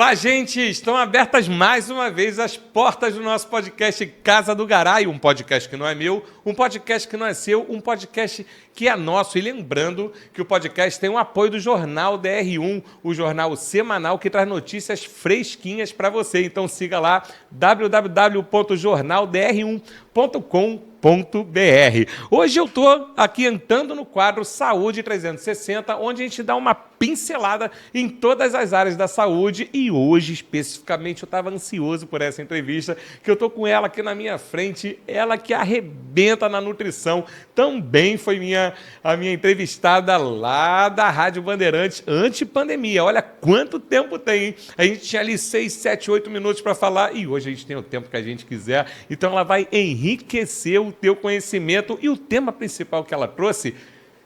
Olá, gente! Estão abertas mais uma vez as portas do nosso podcast Casa do Garay, um podcast que não é meu, um podcast que não é seu, um podcast que é nosso. E lembrando que o podcast tem o apoio do Jornal DR1, o jornal semanal que traz notícias fresquinhas para você. Então siga lá, www.jornaldr1.com.br. Hoje eu estou aqui entrando no quadro Saúde 360, onde a gente dá uma pincelada em todas as áreas da saúde, e hoje especificamente eu estava ansioso por essa entrevista, que eu estou com ela aqui na minha frente, ela que arrebenta na nutrição, também foi a minha entrevistada lá da Rádio Bandeirantes, antes-pandemia. Olha quanto tempo tem, hein? A gente tinha ali 6, 7, 8 minutos para falar, e hoje a gente tem o tempo que a gente quiser, então ela vai enriquecer o teu conhecimento. E o tema principal que ela trouxe,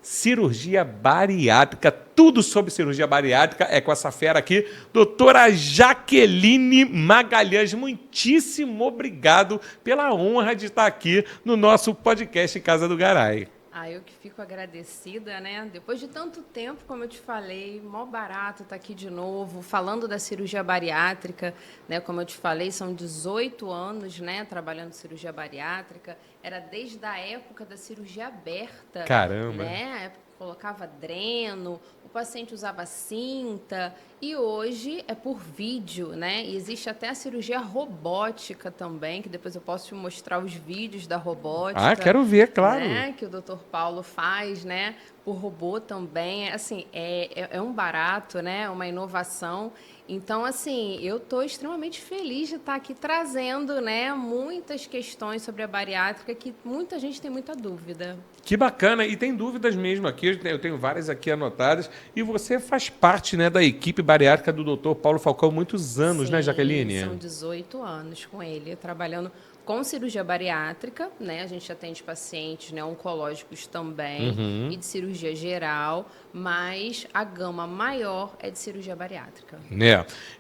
cirurgia bariátrica, tudo sobre cirurgia bariátrica, é com essa fera aqui, doutora Jaqueline Magalhães. Muitíssimo obrigado pela honra de estar aqui no nosso podcast Casa do Garay. Eu que fico agradecida, né? Depois de tanto tempo, como eu te falei, mó barato estar aqui de novo, falando da cirurgia bariátrica, né? Como eu te falei, são 18 anos, né, trabalhando cirurgia bariátrica. Era desde a época da cirurgia aberta. Caramba! Né? A época que colocava dreno, o paciente usava cinta, e hoje é por vídeo, né? E existe até a cirurgia robótica também, que depois eu posso te mostrar os vídeos da robótica. Quero ver, claro. Né? Que o Dr. Paulo faz, né? Por robô também. Assim, é um barato, né? Uma inovação. Então, assim, eu estou extremamente feliz de estar aqui trazendo, né, muitas questões sobre a bariátrica que muita gente tem muita dúvida. Que bacana, e tem dúvidas mesmo aqui, eu tenho várias aqui anotadas, e você faz parte, né, da equipe bariátrica do Dr. Paulo Falcão há muitos anos, Sim, né, Jaqueline? São 18 anos com ele, trabalhando com cirurgia bariátrica, né? A gente atende pacientes, né, oncológicos também, e de cirurgia geral, mas a gama maior é de cirurgia bariátrica.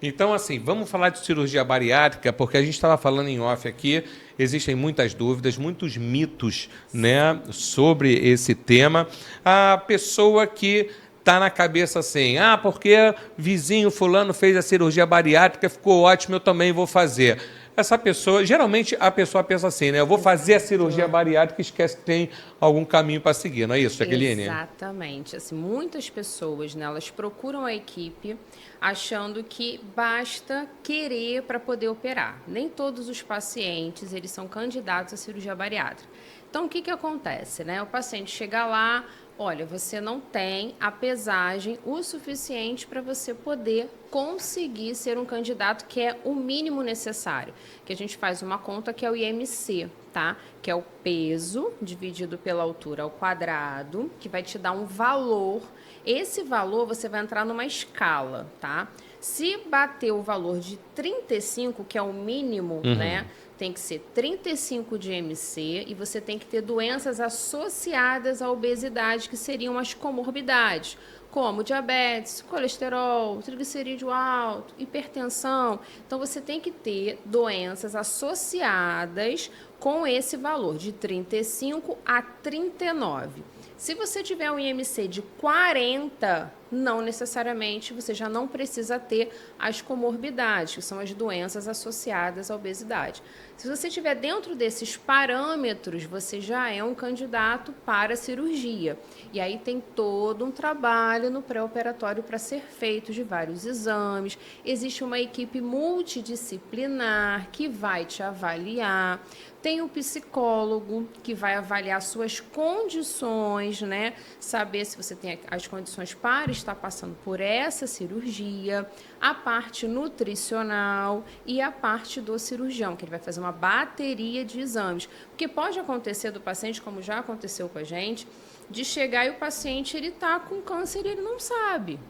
Então, assim, vamos falar de cirurgia bariátrica, porque a gente estava falando em off aqui, existem muitas dúvidas, muitos mitos, né, sobre esse tema. A pessoa que está na cabeça assim, porque vizinho fulano fez a cirurgia bariátrica, ficou ótimo, eu também vou fazer. Essa pessoa, geralmente a pessoa pensa assim, né? Eu vou fazer a cirurgia bariátrica e esquece que tem algum caminho para seguir, não é isso, Jaqueline? Exatamente. Assim, muitas pessoas, né, elas procuram a equipe achando que basta querer para poder operar. Nem todos os pacientes, eles são candidatos à cirurgia bariátrica. Então, o que acontece, né? O paciente chega lá, olha, você não tem a pesagem o suficiente para você poder conseguir ser um candidato, que é o mínimo necessário. Que a gente faz uma conta que é o IMC, tá? Que é o peso dividido pela altura ao quadrado, que vai te dar um valor. Esse valor você vai entrar numa escala, tá? Se bater o valor de 35, que é o mínimo, né? Tem que ser 35 de IMC e você tem que ter doenças associadas à obesidade, que seriam as comorbidades, como diabetes, colesterol, triglicerídeo alto, hipertensão. Então, você tem que ter doenças associadas com esse valor, de 35 a 39. Se você tiver um IMC de 40, não necessariamente você já não precisa ter as comorbidades, que são as doenças associadas à obesidade. Se você estiver dentro desses parâmetros, você já é um candidato para a cirurgia. E aí tem todo um trabalho no pré-operatório para ser feito de vários exames. Existe uma equipe multidisciplinar que vai te avaliar. Tem o psicólogo que vai avaliar suas condições, né? Saber se você tem as condições para estar passando por essa cirurgia, a parte nutricional e a parte do cirurgião, que ele vai fazer uma bateria de exames. Porque pode acontecer do paciente, como já aconteceu com a gente, de chegar e o paciente está com câncer e ele não sabe.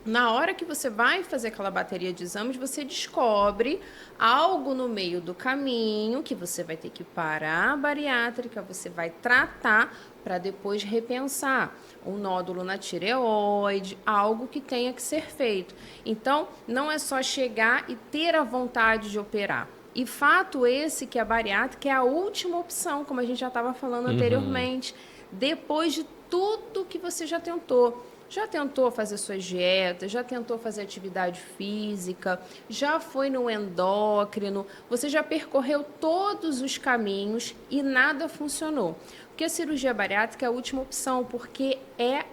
Na hora que você vai fazer aquela bateria de exames, você descobre algo no meio do caminho que você vai ter que parar a bariátrica, você vai tratar para depois repensar um nódulo na tireoide, algo que tenha que ser feito. Então, não é só chegar e ter a vontade de operar. E fato esse que a bariátrica é a última opção, como a gente já estava falando anteriormente, depois de tudo que você já tentou. Já tentou fazer suas dietas, já tentou fazer atividade física, já foi no endócrino, você já percorreu todos os caminhos e nada funcionou. Porque a cirurgia bariátrica é a última opção, porque é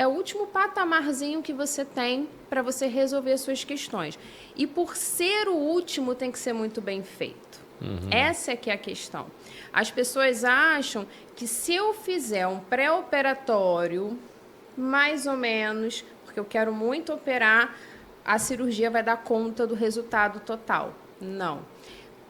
o último patamarzinho que você tem para você resolver as suas questões. E por ser o último, tem que ser muito bem feito. Essa é que é a questão. As pessoas acham que se eu fizer um pré-operatório, mais ou menos, porque eu quero muito operar, a cirurgia vai dar conta do resultado total. Não.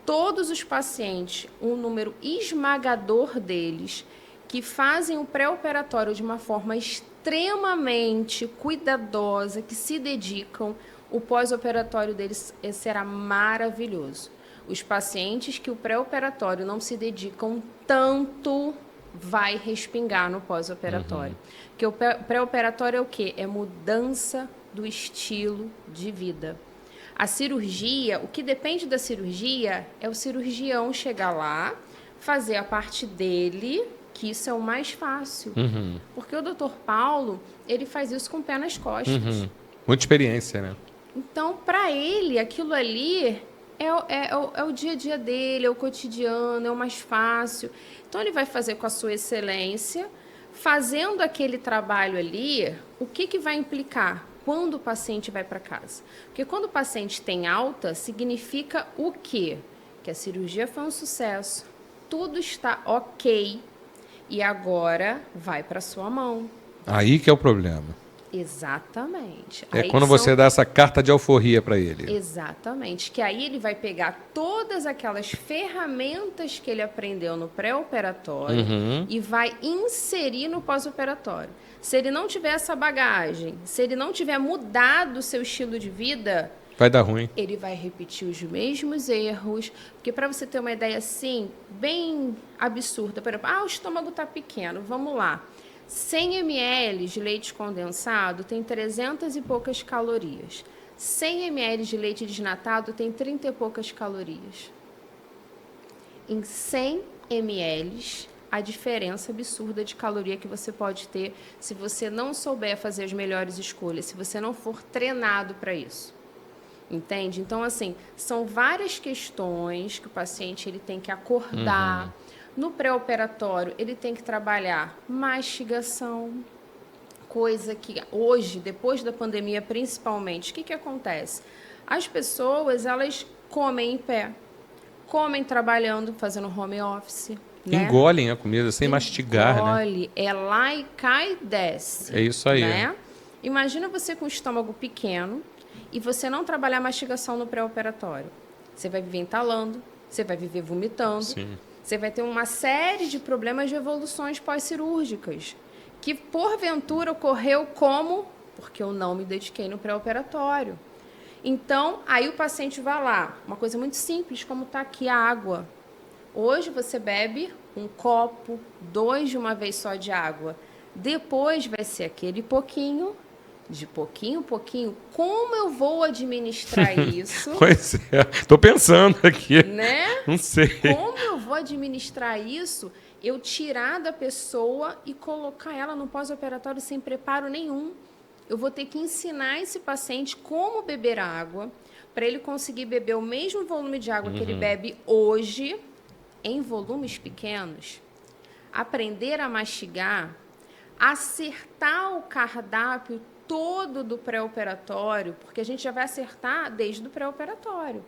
Todos os pacientes, um número esmagador deles, que fazem o pré-operatório de uma forma extremamente cuidadosa, que se dedicam, o pós-operatório deles será maravilhoso. Os pacientes que o pré-operatório não se dedicam tanto, vai respingar no pós-operatório. Porque o pré-operatório é o quê? É mudança do estilo de vida. A cirurgia, o que depende da cirurgia é o cirurgião chegar lá, fazer a parte dele, que isso é o mais fácil. Porque o Dr. Paulo, ele faz isso com o pé nas costas. Muita experiência, né? Então, para ele, aquilo ali é o dia a dia dele, é o cotidiano, é o mais fácil. Então, ele vai fazer com a sua excelência, fazendo aquele trabalho ali, o que vai implicar quando o paciente vai para casa? Porque quando o paciente tem alta, significa o quê? Que a cirurgia foi um sucesso, tudo está ok, e agora vai para sua mão. Aí que é o problema. Exatamente. É quando você dá essa carta de alforria para ele. Exatamente. Que aí ele vai pegar todas aquelas ferramentas que ele aprendeu no pré-operatório e vai inserir no pós-operatório. Se ele não tiver essa bagagem, se ele não tiver mudado o seu estilo de vida, vai dar ruim. Ele vai repetir os mesmos erros. Porque para você ter uma ideia assim, bem absurda, por exemplo, o estômago está pequeno, vamos lá. 100 ml de leite condensado tem 300 e poucas calorias. 100 ml de leite desnatado tem 30 e poucas calorias. Em 100 ml, a diferença absurda de caloria que você pode ter se você não souber fazer as melhores escolhas, se você não for treinado para isso. Entende? Então, assim, são várias questões que o paciente ele tem que acordar. No pré-operatório, ele tem que trabalhar mastigação, coisa que hoje, depois da pandemia principalmente, o que acontece? As pessoas, elas comem em pé, comem trabalhando, fazendo home office. Né? Engolem a comida sem mastigar, né? Engole, é lá e cai e desce. É isso aí. Né? Imagina você com o estômago pequeno e você não trabalhar mastigação no pré-operatório. Você vai viver entalando, você vai viver vomitando. Sim. Você vai ter uma série de problemas de evoluções pós-cirúrgicas, que porventura ocorreu como? Porque eu não me dediquei no pré-operatório. Então, aí o paciente vai lá, uma coisa muito simples, como está aqui a água. Hoje você bebe um copo, 2 de uma vez só de água. Depois vai ser aquele pouquinho, de pouquinho em pouquinho. Como eu vou administrar isso? Pois é, tô pensando aqui. Né? Não sei. Como eu vou administrar isso? Eu tirar da pessoa e colocar ela no pós-operatório sem preparo nenhum. Eu vou ter que ensinar esse paciente como beber água, para ele conseguir beber o mesmo volume de água que ele bebe hoje, em volumes pequenos. Aprender a mastigar, acertar o cardápio todo do pré-operatório, porque a gente já vai acertar desde o pré-operatório.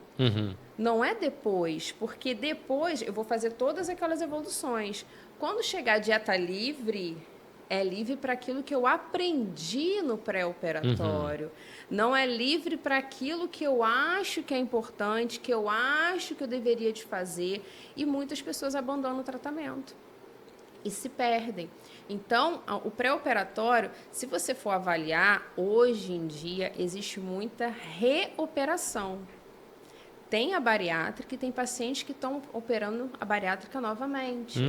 Não é depois, porque depois eu vou fazer todas aquelas evoluções. Quando chegar a dieta livre, é livre para aquilo que eu aprendi no pré-operatório. Não é livre para aquilo que eu acho que é importante, que eu acho que eu deveria de fazer. E muitas pessoas abandonam o tratamento e se perdem. Então, o pré-operatório, se você for avaliar, hoje em dia existe muita reoperação. Tem a bariátrica e tem pacientes que estão operando a bariátrica novamente.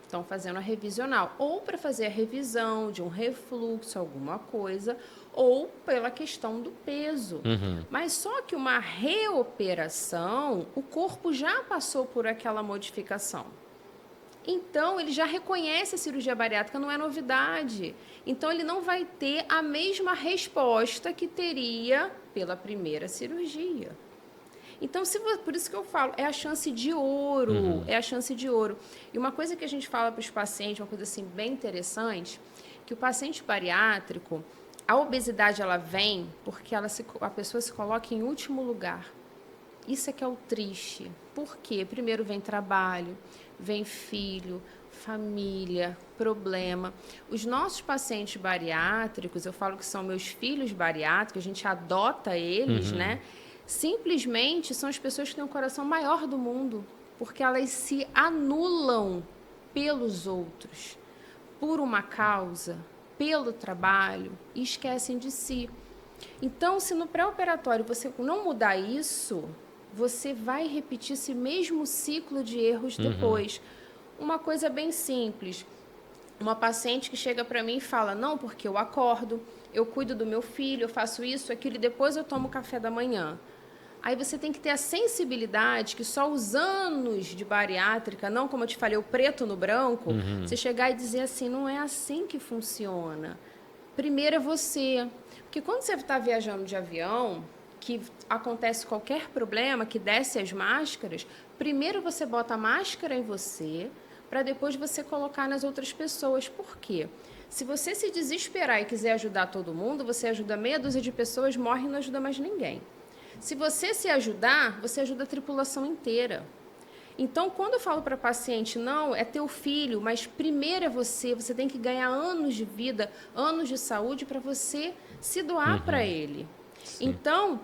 Estão fazendo a revisional. Ou para fazer a revisão de um refluxo, alguma coisa, ou pela questão do peso. Mas só que uma reoperação, o corpo já passou por aquela modificação. Então, ele já reconhece a cirurgia bariátrica, não é novidade. Então, ele não vai ter a mesma resposta que teria pela primeira cirurgia. Então, por isso que eu falo, é a chance de ouro, é a chance de ouro. E uma coisa que a gente fala para os pacientes, uma coisa assim bem interessante, que o paciente bariátrico, a obesidade ela vem porque a pessoa se coloca em último lugar. Isso é que é o triste. Por quê? Primeiro vem trabalho, vem filho, família, problema. Os nossos pacientes bariátricos, eu falo que são meus filhos bariátricos, a gente adota eles, né? Simplesmente são as pessoas que têm o coração maior do mundo, porque elas se anulam pelos outros, por uma causa, pelo trabalho, e esquecem de si. Então, se no pré-operatório você não mudar isso, você vai repetir esse mesmo ciclo de erros depois. Uma coisa bem simples. Uma paciente que chega para mim e fala, não, porque eu acordo, eu cuido do meu filho, eu faço isso, aquilo, e depois eu tomo café da manhã. Aí você tem que ter a sensibilidade que só os anos de bariátrica, não como eu te falei, o preto no branco, você chegar e dizer assim, não é assim que funciona. Primeiro é você. Porque quando você está viajando de avião, que acontece qualquer problema, que desce as máscaras, primeiro você bota a máscara em você, para depois você colocar nas outras pessoas. Por quê? Se você se desesperar e quiser ajudar todo mundo, você ajuda meia dúzia de pessoas, morre e não ajuda mais ninguém. Se você se ajudar, você ajuda a tripulação inteira. Então, quando eu falo para paciente, não, é teu filho, mas primeiro é você tem que ganhar anos de vida, anos de saúde para você se doar para ele. Sim. Então,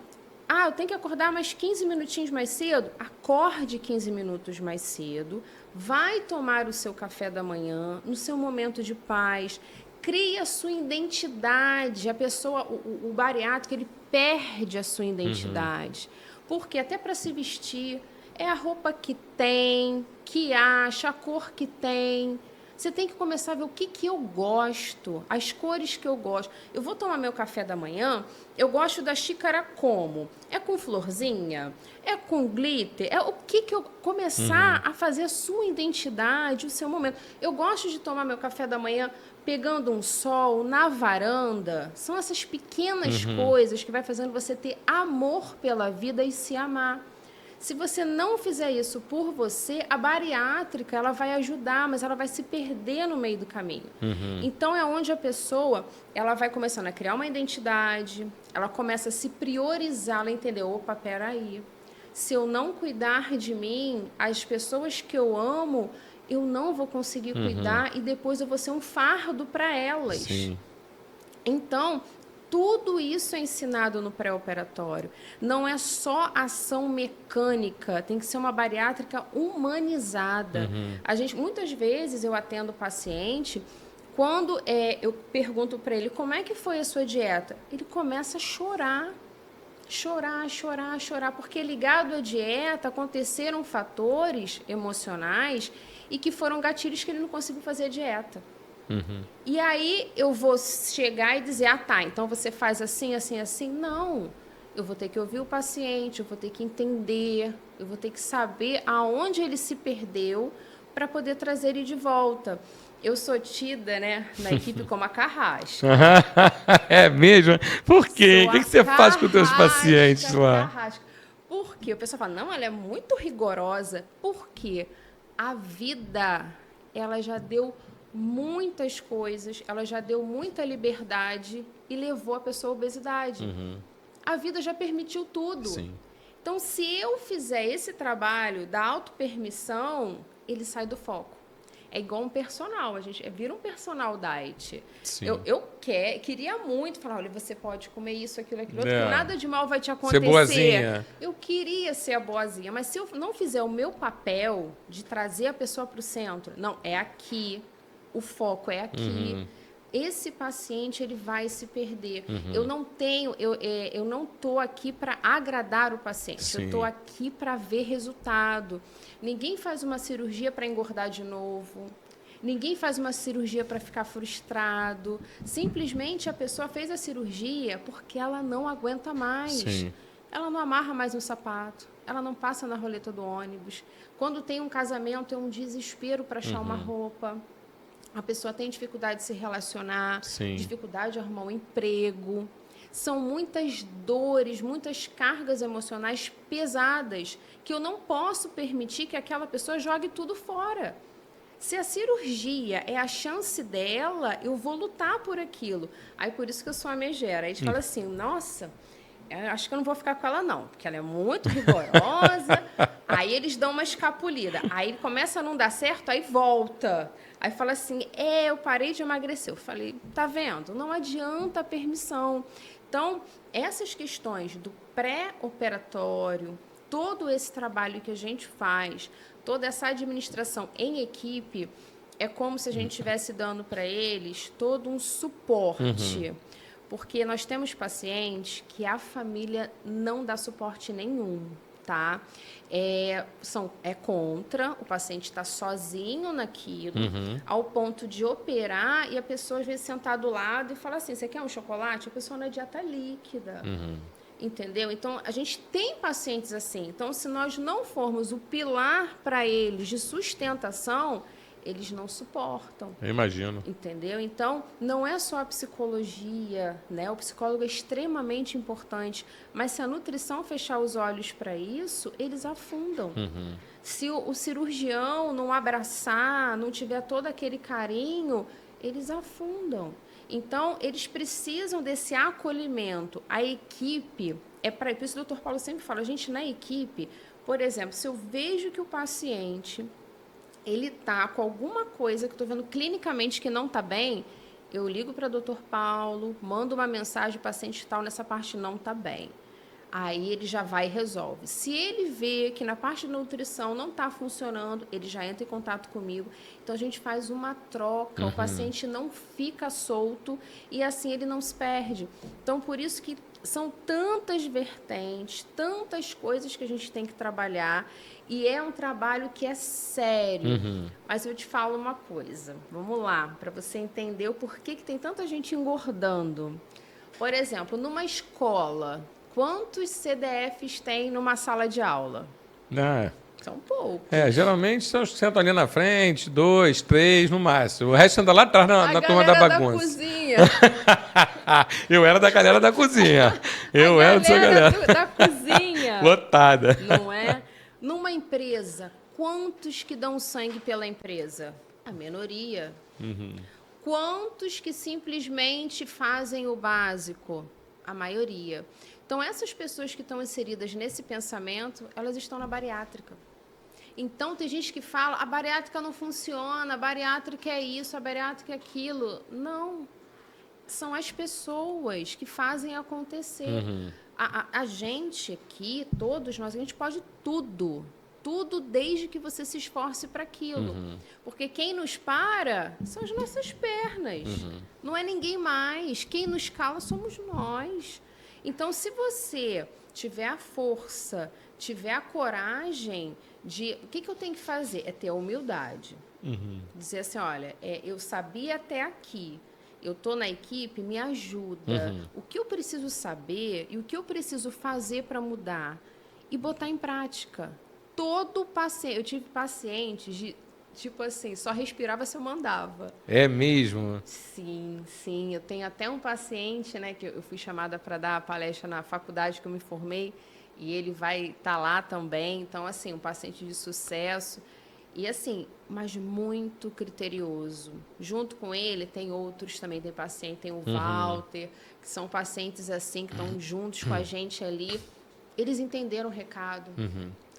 eu tenho que acordar mais 15 minutinhos mais cedo? Acorde 15 minutos mais cedo, vai tomar o seu café da manhã, no seu momento de paz, cria a sua identidade. A pessoa, o bariátrico, ele perde a sua identidade. Porque até para se vestir, é a roupa que tem, que acha, a cor que tem. Você tem que começar a ver o que eu gosto, as cores que eu gosto. Eu vou tomar meu café da manhã, eu gosto da xícara como? É com florzinha? É com glitter? É o que eu começar a fazer a sua identidade, o seu momento. Eu gosto de tomar meu café da manhã pegando um sol na varanda. São essas pequenas coisas que vai fazendo você ter amor pela vida e se amar. Se você não fizer isso por você, a bariátrica ela vai ajudar, mas ela vai se perder no meio do caminho. Então, é onde a pessoa ela vai começando a criar uma identidade, ela começa a se priorizar, ela entendeu, opa, peraí, se eu não cuidar de mim, as pessoas que eu amo, eu não vou conseguir cuidar e depois eu vou ser um fardo para elas. Sim. Então, tudo isso é ensinado no pré-operatório. Não é só ação mecânica, tem que ser uma bariátrica humanizada. Muitas vezes eu atendo o paciente, quando eu pergunto para ele como é que foi a sua dieta, ele começa a chorar. Chorar, porque ligado à dieta aconteceram fatores emocionais e que foram gatilhos que ele não conseguiu fazer a dieta. E aí eu vou chegar e dizer, então você faz assim, assim, assim. Não, eu vou ter que ouvir o paciente, eu vou ter que entender, eu vou ter que saber aonde ele se perdeu para poder trazer ele de volta. Eu sou tida, né, na equipe como a carrasca. É mesmo? Por quê? O que você faz com os teus pacientes lá? Carrasca. Por quê? O pessoal fala, não, ela é muito rigorosa. Por quê? A vida, ela já deu muitas coisas, ela já deu muita liberdade e levou a pessoa à obesidade. A vida já permitiu tudo. Sim. Então, se eu fizer esse trabalho da autopermissão, ele sai do foco. É igual um personal, a gente vira um personal diet. Sim. Eu queria muito falar, olha, você pode comer isso, aquilo, outro, nada de mal vai te acontecer. Ser boazinha. Eu queria ser a boazinha, mas se eu não fizer o meu papel de trazer a pessoa para o centro, não, é aqui, o foco é aqui. Esse paciente ele vai se perder. Eu não estou aqui para agradar o paciente. Sim. Eu estou aqui para ver resultado. Ninguém faz uma cirurgia para engordar de novo. Ninguém faz uma cirurgia para ficar frustrado. Simplesmente a pessoa fez a cirurgia porque ela não aguenta mais. Sim. Ela não amarra mais um sapato. ela não passa na roleta do ônibus. Quando tem um casamento, é um desespero para achar uma roupa. A pessoa tem dificuldade de se relacionar, dificuldade de arrumar um emprego. São muitas dores, muitas cargas emocionais pesadas que eu não posso permitir que aquela pessoa jogue tudo fora. Se a cirurgia é a chance dela, eu vou lutar por aquilo. Aí, por isso que eu sou a megera. Aí a gente fala assim, nossa, eu acho que eu não vou ficar com ela não, porque ela é muito rigorosa. Aí eles dão uma escapulida. Aí começa a não dar certo, aí volta. Aí fala assim, eu parei de emagrecer. Eu falei, tá vendo? Não adianta a permissão. Então, essas questões do pré-operatório, todo esse trabalho que a gente faz, toda essa administração em equipe, é como se a gente estivesse dando para eles todo um suporte. Porque nós temos pacientes que a família não dá suporte nenhum, tá? É contra, o paciente está sozinho naquilo, ao ponto de operar, e a pessoa às vezes sentar do lado e fala assim, você quer um chocolate? A pessoa na dieta líquida. Entendeu? Então, a gente tem pacientes assim. Então, se nós não formos o pilar para eles de sustentação, eles não suportam. Eu imagino. Entendeu? Então, não é só a psicologia, né? O psicólogo é extremamente importante, mas se a nutrição fechar os olhos para isso, eles afundam. Se o cirurgião não abraçar, não tiver todo aquele carinho, eles afundam. Então, eles precisam desse acolhimento. A equipe, por isso o Dr. Paulo sempre fala, a gente na equipe, por exemplo, se eu vejo que o paciente ele está com alguma coisa que estou vendo clinicamente que não está bem, eu ligo para o Dr. Paulo, mando uma mensagem, o paciente tal nessa parte não está bem. Aí ele já vai e resolve. Se ele vê que na parte de nutrição não está funcionando, ele já entra em contato comigo. Então, a gente faz uma troca, o paciente não fica solto e assim ele não se perde. Então, por isso que são tantas vertentes, tantas coisas que a gente tem que trabalhar e é um trabalho que é sério. Mas eu te falo uma coisa, vamos lá, para você entender o porquê que tem tanta gente engordando. Por exemplo, numa escola, quantos CDFs tem numa sala de aula? São poucos. Geralmente sentam ali na frente, 2, 3 no máximo. O resto anda lá atrás na turma da bagunça. Da cozinha. Eu era da galera da cozinha. Eu era dessa galera. Da cozinha. Lotada. Não é? Numa empresa, quantos que dão sangue pela empresa? A minoria. Quantos que simplesmente fazem o básico? A maioria. Então, essas pessoas que estão inseridas nesse pensamento, elas estão na bariátrica. Então, tem gente que fala, a bariátrica não funciona, a bariátrica é isso, a bariátrica é aquilo. Não. São as pessoas que fazem acontecer. A gente aqui, todos nós, a gente pode tudo. Tudo desde que você se esforce para aquilo. Porque quem nos para são as nossas pernas. Não é ninguém mais. Quem nos cala somos nós. Então, se você tiver a força, tiver a coragem de... O que eu tenho que fazer? É ter a humildade. Dizer assim, olha, eu sabia até aqui. Eu estou na equipe, me ajuda. O que eu preciso saber e o que eu preciso fazer para mudar? E botar em prática. Todo paciente... Eu tive pacientes de... Tipo assim, só respirava se eu mandava. É mesmo? Sim, sim. Eu tenho até um paciente, né, que eu fui chamada para dar a palestra na faculdade que eu me formei, e ele vai estar lá também. Então, assim, um paciente de sucesso. E, assim, mas muito criterioso. Junto com ele, tem outros também. Tem paciente, tem o Walter, que são pacientes, assim, que estão juntos com a gente ali. Eles entenderam o recado.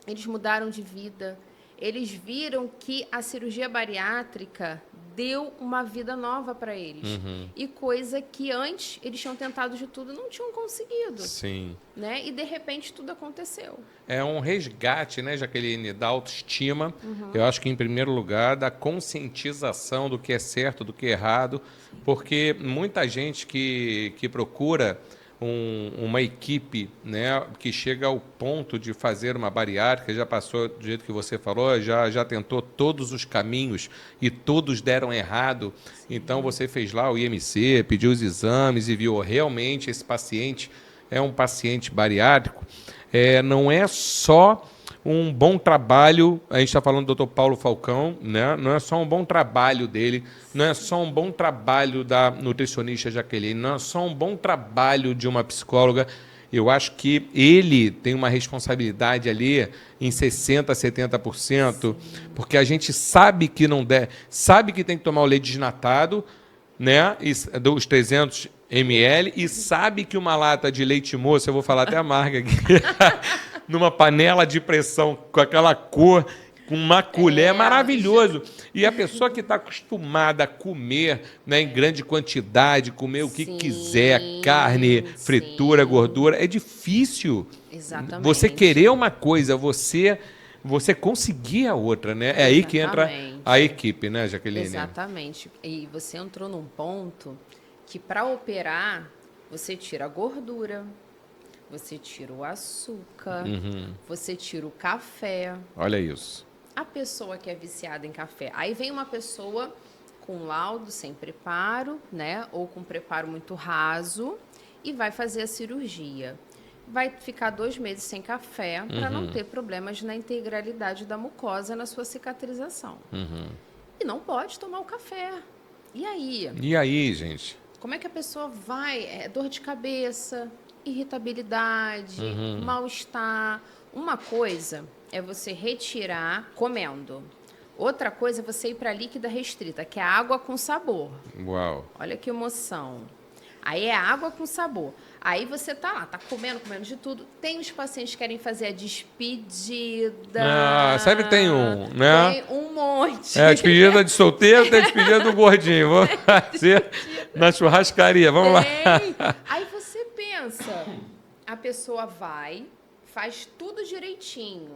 Eles mudaram de vida. Eles viram que a cirurgia bariátrica deu uma vida nova para eles. E coisa que antes eles tinham tentado de tudo e não tinham conseguido. Sim. Né? E, de repente, tudo aconteceu. É um resgate, né, Jaqueline, da autoestima. Eu acho que, em primeiro lugar, da conscientização do que é certo, do que é errado. Porque muita gente que procura... uma equipe, né, que chega ao ponto de fazer uma bariátrica, já passou do jeito que você falou, já tentou todos os caminhos e todos deram errado. Então você fez lá o IMC, pediu os exames e viu realmente esse paciente é um paciente bariátrico. não é só um bom trabalho, a gente está falando do Dr. Paulo Falcão, né? Não é só um bom trabalho dele, não é só um bom trabalho da nutricionista Jaqueline, não é só um bom trabalho de uma psicóloga. Eu acho que ele tem uma responsabilidade ali em 60%, 70%, porque a gente sabe que não deve, sabe que tem que tomar o leite desnatado, né? Dos 300 ml, e sabe que uma lata de leite moço, eu vou falar até a marca aqui, numa panela de pressão com aquela cor, com uma colher, é maravilhoso. E a pessoa que está acostumada a comer, né, em grande quantidade, comer o que quiser, carne, fritura, gordura, é difícil. Exatamente. Você querer uma coisa, você conseguir a outra, né? É aí que entra a equipe, né, Jaqueline? Exatamente. E você entrou num ponto que para operar, você tira a gordura, você tira o açúcar, você tira o café. Olha isso. A pessoa que é viciada em café. Aí vem uma pessoa com laudo sem preparo, né? Ou com preparo muito raso e vai fazer a cirurgia. Vai ficar 2 meses sem café para não ter problemas na integralidade da mucosa na sua cicatrização. E não pode tomar o café. E aí? E aí, gente? Como é que a pessoa vai? Dor de cabeça, irritabilidade, mal-estar. Uma coisa é você retirar comendo. Outra coisa é você ir para líquida restrita, que é a água com sabor. Uau. Olha que emoção. Aí é água com sabor. Aí você tá lá, tá comendo de tudo. Tem os pacientes que querem fazer a despedida. Sempre tem um, né? Tem um monte. A despedida de solteiro, tem a despedida do gordinho. Vamos fazer na churrascaria, vamos lá. Aí você pensa, a pessoa vai, faz tudo direitinho.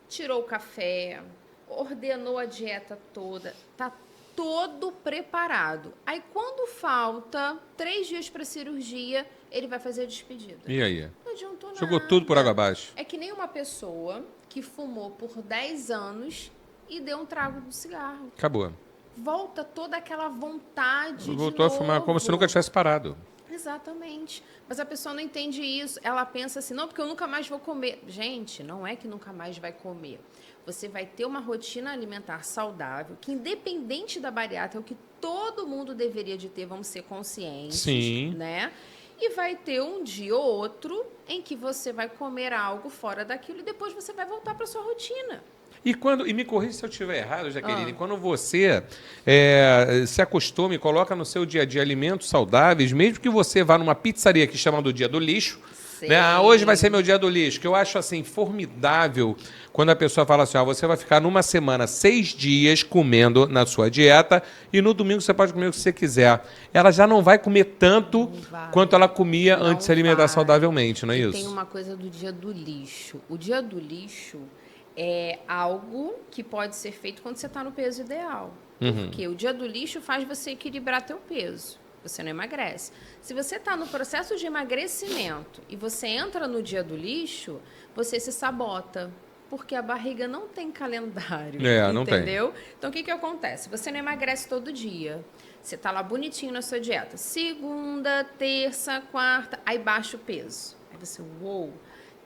Tirou o café, ordenou a dieta toda, tá todo preparado. Aí, quando falta 3 dias para cirurgia, ele vai fazer a despedida. E aí? Não adiantou nada. Jogou tudo por água abaixo. É que nem uma pessoa que fumou por 10 anos e deu um trago do cigarro. Acabou. Volta toda aquela vontade Voltou a fumar como se nunca tivesse parado. Exatamente. Mas a pessoa não entende isso. Ela pensa assim, não, porque eu nunca mais vou comer. Gente, não é que nunca mais vai comer. Você vai ter uma rotina alimentar saudável, que independente da bariátrica, é o que todo mundo deveria de ter, vamos ser conscientes, Sim. né? E vai ter um dia ou outro em que você vai comer algo fora daquilo e depois você vai voltar para sua rotina. E me corrija se eu estiver errado, Jaqueline, quando você se acostuma e coloca no seu dia a dia alimentos saudáveis, mesmo que você vá numa pizzaria que chama do dia do lixo, né? Hoje vai ser meu dia do lixo, que eu acho assim formidável quando a pessoa fala assim, você vai ficar numa semana 6 dias comendo na sua dieta e no domingo você pode comer o que você quiser. Ela já não vai comer tanto quanto ela comia antes de se alimentar saudavelmente, não é isso? Tem uma coisa do dia do lixo. O dia do lixo é algo que pode ser feito quando você está no peso ideal. Porque o dia do lixo faz você equilibrar teu peso. Você não emagrece. Se você está no processo de emagrecimento e você entra no dia do lixo, você se sabota. Porque a barriga não tem calendário. Não entendeu? Então, o que acontece? Você não emagrece todo dia. Você está lá bonitinho na sua dieta. Segunda, terça, quarta, aí baixa o peso. Aí você, uou.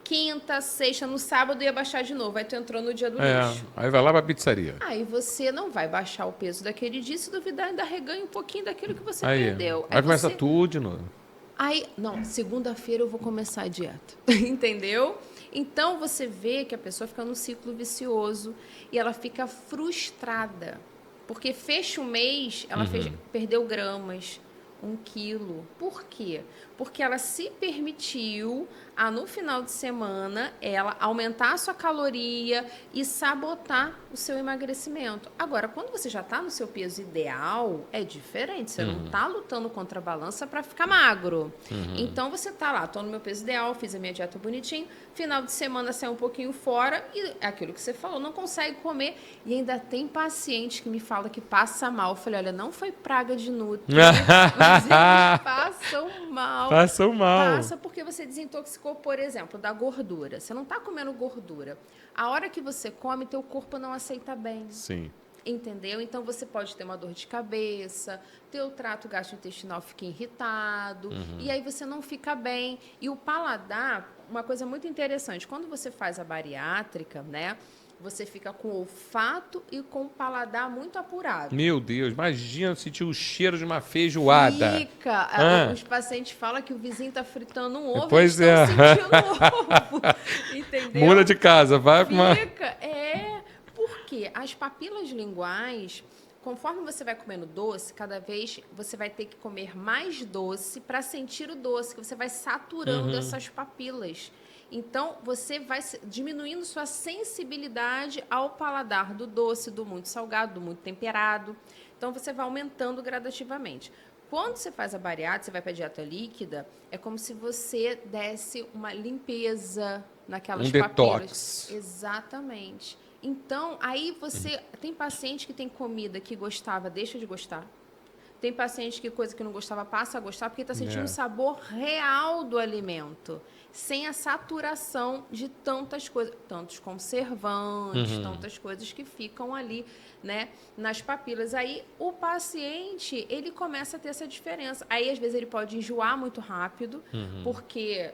Quinta, sexta, no sábado ia baixar de novo. Aí tu entrou no dia do lixo. Aí vai lá pra pizzaria. Aí você não vai baixar o peso daquele dia, se duvidar, ainda reganha um pouquinho daquilo que você perdeu. Aí começa tudo de novo. Aí, não, segunda-feira eu vou começar a dieta. Entendeu? Então você vê que a pessoa fica num ciclo vicioso e ela fica frustrada. Porque fecha o mês, ela perdeu gramas, 1 quilo. Por quê? Porque ela se permitiu a, no final de semana, ela aumentar a sua caloria e sabotar o seu emagrecimento. Agora, quando você já está no seu peso ideal, é diferente. Você não está lutando contra a balança para ficar magro. Então, você está lá, estou no meu peso ideal, fiz a minha dieta bonitinho, final de semana sai um pouquinho fora e aquilo que você falou, não consegue comer. E ainda tem paciente que me fala que passa mal. Eu falei, olha, não foi praga de nutri, mas eles passam mal. Passam mal. Passa porque você desintoxicou, por exemplo, da gordura. Você não está comendo gordura. A hora que você come, teu corpo não aceita bem. Sim. Entendeu? Então, você pode ter uma dor de cabeça, teu trato gastrointestinal fica irritado, e aí você não fica bem. E o paladar, uma coisa muito interessante, quando você faz a bariátrica, né, você fica com o olfato e com o paladar muito apurado. Meu Deus, imagina sentir o cheiro de uma feijoada. Fica. Os pacientes falam que o vizinho está fritando um ovo, Pois eles é. estão sentindo o ovo. Entendeu? Muda de casa, vai para uma... Fica, porque as papilas linguais, conforme você vai comendo doce, cada vez você vai ter que comer mais doce para sentir o doce, que você vai saturando essas papilas. Então, você vai diminuindo sua sensibilidade ao paladar do doce, do muito salgado, do muito temperado. Então, você vai aumentando gradativamente. Quando você faz a bariátrica, você vai para a dieta líquida, é como se você desse uma limpeza naquelas papilas. Detox. Exatamente. Então, aí você... Tem paciente que tem comida que gostava, deixa de gostar. Tem paciente que coisa que não gostava passa a gostar porque está sentindo o sabor real do alimento, sem a saturação de tantas coisas, tantos conservantes, tantas coisas que ficam ali, né, nas papilas. Aí o paciente, ele começa a ter essa diferença. Aí às vezes ele pode enjoar muito rápido, porque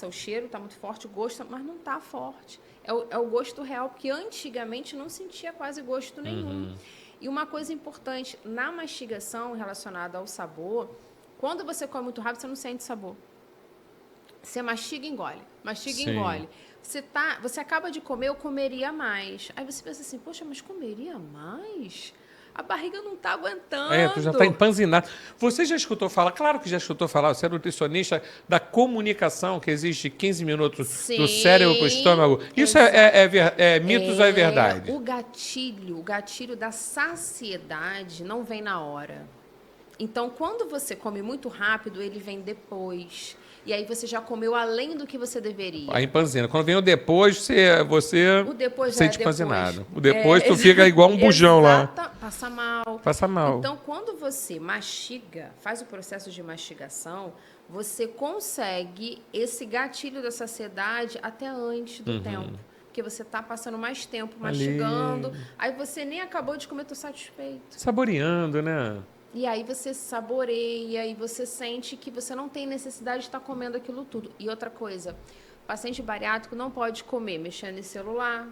o cheiro está muito forte, o gosto, mas não está forte. É o gosto real, porque antigamente não sentia quase gosto nenhum. E uma coisa importante, na mastigação relacionada ao sabor, quando você come muito rápido, você não sente sabor. Você mastiga e engole. Mastiga e engole. Você acaba de comer, eu comeria mais. Aí você pensa assim, poxa, mas comeria mais? A barriga não está aguentando. Tu já está empanzinado. Você já escutou falar, claro que já escutou falar, você é nutricionista, da comunicação, que existe 15 minutos do cérebro para o estômago. Isso é mitos ou é verdade? O gatilho da saciedade não vem na hora. Então, quando você come muito rápido, ele vem depois. E aí você já comeu além do que você deveria. A empanzina. Quando vem o depois, você o depois sente depois. empanzinado. O depois, tu fica igual um bujão lá. Passa mal. Passa mal. Então, quando você mastiga, faz o processo de mastigação, você consegue esse gatilho da saciedade até antes do tempo. Porque você está passando mais tempo mastigando. Aí você nem acabou de comer, estou satisfeito. Saboreando, né? E aí você saboreia e você sente que você não tem necessidade de estar comendo aquilo tudo. E outra coisa, paciente bariátrico não pode comer mexendo em celular,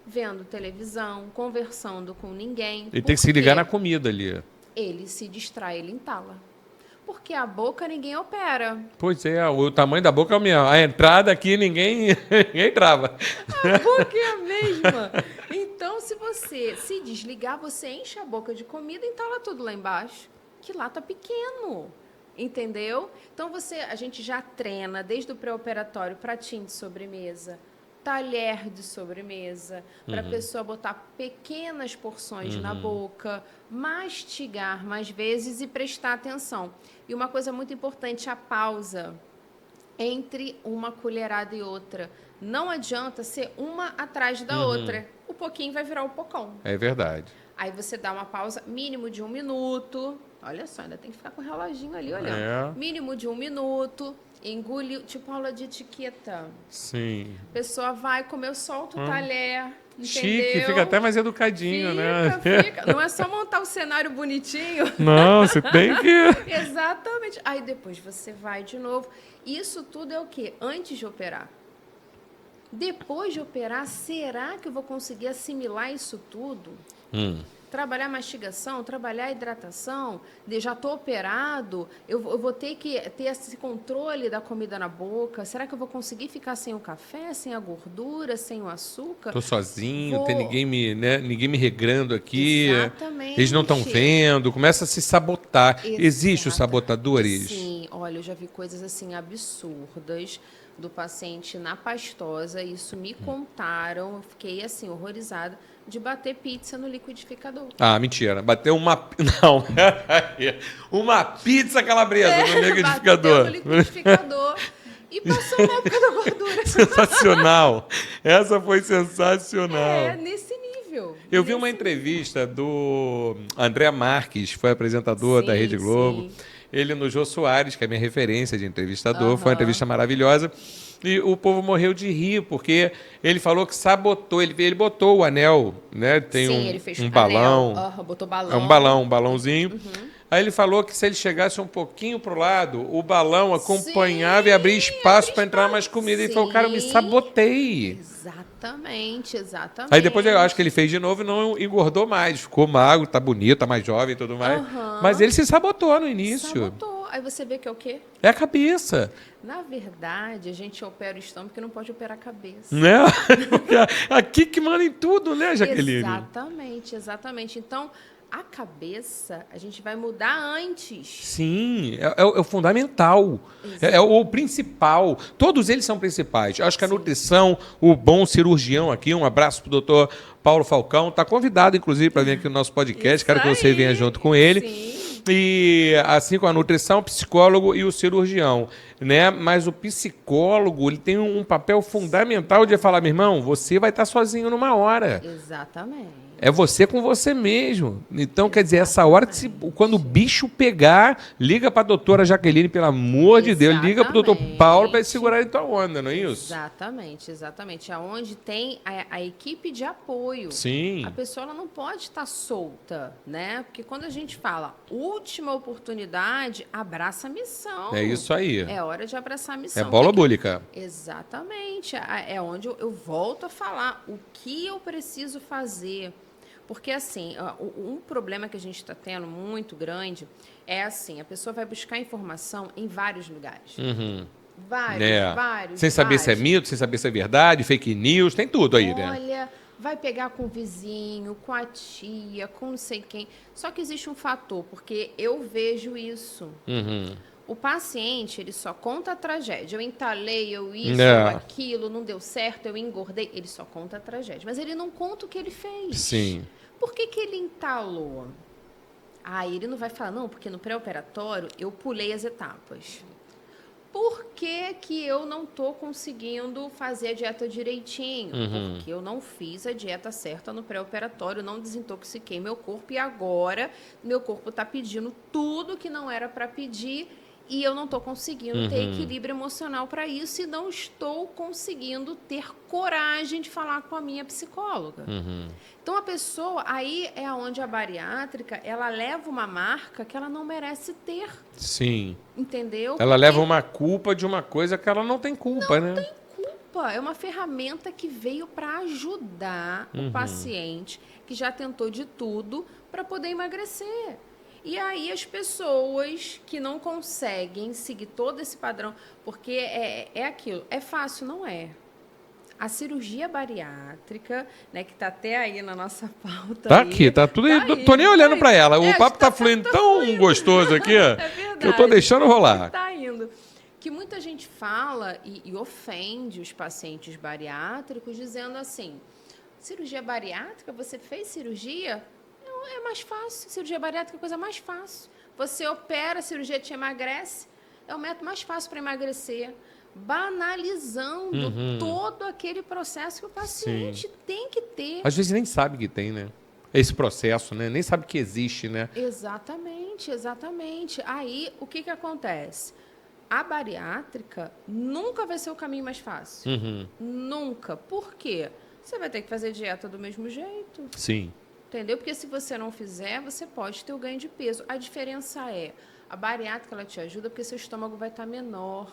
vendo televisão, conversando com ninguém. Ele tem que se ligar na comida ali. Ele se distrai, ele entala. Porque a boca ninguém opera. Pois é, o tamanho da boca é o mesmo. A entrada aqui ninguém trava. A boca é a mesma. Então, se você se desligar, você enche a boca de comida e entala tudo lá embaixo. Que lá tá pequeno. Entendeu? Então, a gente já treina desde o pré-operatório, pratinho de sobremesa, talher de sobremesa, para a pessoa botar pequenas porções na boca, mastigar mais vezes e prestar atenção. E uma coisa muito importante, a pausa entre uma colherada e outra. Não adianta ser uma atrás da outra. O pouquinho vai virar o pocão. É verdade. Aí você dá uma pausa mínimo de 1 minuto. Olha só, ainda tem que ficar com o reloginho ali olhando. Mínimo de 1 minuto. Engoliu, tipo aula de etiqueta. Sim. A pessoa vai comer, solta o talher. Chique, Entendeu? fica até mais educadinho, né? Fica. Não é só montar o cenário bonitinho. Não, você tem que... Exatamente. Aí depois você vai de novo. Isso tudo é o quê? Antes de operar. Depois de operar, será que eu vou conseguir assimilar isso tudo? Trabalhar mastigação, trabalhar hidratação, já estou operado, eu vou ter que ter esse controle da comida na boca. Será que eu vou conseguir ficar sem o café, sem a gordura, sem o açúcar? Estou sozinho, tem ninguém me regrando aqui. Exatamente. Eles não estão vendo, começa a se sabotar. Exato. Existe os sabotadores? Sim, olha, eu já vi coisas assim absurdas do paciente na pastosa, isso me contaram, eu fiquei assim, horrorizada, de bater pizza no liquidificador. Ah, mentira. Bateu uma... Não. Uma pizza calabresa no liquidificador. Bateu no liquidificador e passou mal por causa da gordura. Sensacional. Essa foi sensacional. É, nesse nível. Eu vi uma entrevista do André Marques, foi apresentador da Rede Globo. Sim. Ele no Jô Soares, que é minha referência de entrevistador. Foi uma entrevista maravilhosa. E o povo morreu de rir, porque ele falou que sabotou. Ele botou o anel, né? Tem Sim, ele fez um anel, balão. botou É balão. um balãozinho. Aí ele falou que se ele chegasse um pouquinho pro lado, o balão acompanhava Sim, e abria espaço abria para entrar mais espaço. comida. Ele falou, cara, eu me Sim. sabotei. Exatamente, exatamente. Aí depois eu acho que ele fez de novo e não engordou mais. Ficou magro, tá bonito, tá mais jovem e tudo mais. Mas ele se sabotou no início. Sabotou. Aí você vê que é o quê? É a cabeça. Na verdade, a gente opera o estômago porque não pode operar a cabeça. Né? Aqui que manda em tudo, né, Jaqueline? Exatamente, exatamente. Então, a cabeça, a gente vai mudar antes. Sim, é o fundamental. É o principal. Todos eles são principais. Acho que a nutrição, o bom cirurgião aqui, um abraço pro doutor Paulo Falcão, está convidado, inclusive, para vir aqui no nosso podcast. Quero que você venha junto com ele. Sim. E assim como a nutrição, o psicólogo e o cirurgião, né? Mas o psicólogo, ele tem um papel fundamental de falar, meu irmão, você vai estar sozinho numa hora. Exatamente. É você com você mesmo. Então, quer dizer, essa hora que quando o bicho pegar, liga para a doutora Jaqueline, pelo amor de Deus, liga para o doutor Paulo para segurar em tua onda, não é isso? Exatamente, exatamente. Aonde tem a equipe de apoio. Sim. A pessoa ela não pode estar solta, né? Porque quando a gente fala última oportunidade, abraça a missão. É isso aí. É hora de abraçar a missão. É bola búlica. Exatamente. É onde eu volto a falar o que eu preciso fazer. Porque, assim, um problema que a gente está tendo muito grande é assim, a pessoa vai buscar informação em vários lugares. Vários. Sem saber se é mito, sem saber se é verdade, fake news, tem tudo aí, né? Olha, vai pegar com o vizinho, com a tia, com não sei quem. Só que existe um fator, porque eu vejo isso. O paciente, ele só conta a tragédia. Eu entalei, eu eu aquilo, não deu certo, eu engordei. Ele só conta a tragédia. Mas ele não conta o que ele fez. Sim. Por que ele entalou? Ele não vai falar, não, porque no pré-operatório eu pulei as etapas. Por que eu não estou conseguindo fazer a dieta direitinho? Porque eu não fiz a dieta certa no pré-operatório, não desintoxiquei meu corpo e agora meu corpo está pedindo tudo que não era para pedir e eu não estou conseguindo ter equilíbrio emocional para isso e não estou conseguindo ter coragem de falar com a minha psicóloga. Então, a pessoa, aí é onde a bariátrica, ela leva uma marca que ela não merece ter. Sim. Entendeu? Ela leva uma culpa de uma coisa que ela não tem culpa, né? Não tem culpa. É uma ferramenta que veio para ajudar o paciente que já tentou de tudo para poder emagrecer. E aí as pessoas que não conseguem seguir todo esse padrão, porque é aquilo, é fácil, não é? A cirurgia bariátrica, né, que está até aí na nossa pauta. Tá aqui, tá tudo aí. Tô nem olhando para ela. O papo tá fluindo tão gostoso aqui, que eu tô deixando rolar. Tá indo. Que muita gente fala e ofende os pacientes bariátricos dizendo assim, cirurgia bariátrica, você fez cirurgia? Não, é mais fácil. Cirurgia bariátrica é a coisa mais fácil. Você opera, a cirurgia te emagrece. É o método mais fácil para emagrecer. Banalizando todo aquele processo que o paciente tem que ter. Às vezes nem sabe que tem, né? Esse processo, né? Nem sabe que existe, né? Exatamente, exatamente. Aí, o que acontece? A bariátrica nunca vai ser o caminho mais fácil. Nunca. Por quê? Você vai ter que fazer dieta do mesmo jeito. Sim. Entendeu? Porque se você não fizer, você pode ter o ganho de peso. A diferença é, a bariátrica ela te ajuda porque seu estômago vai estar menor.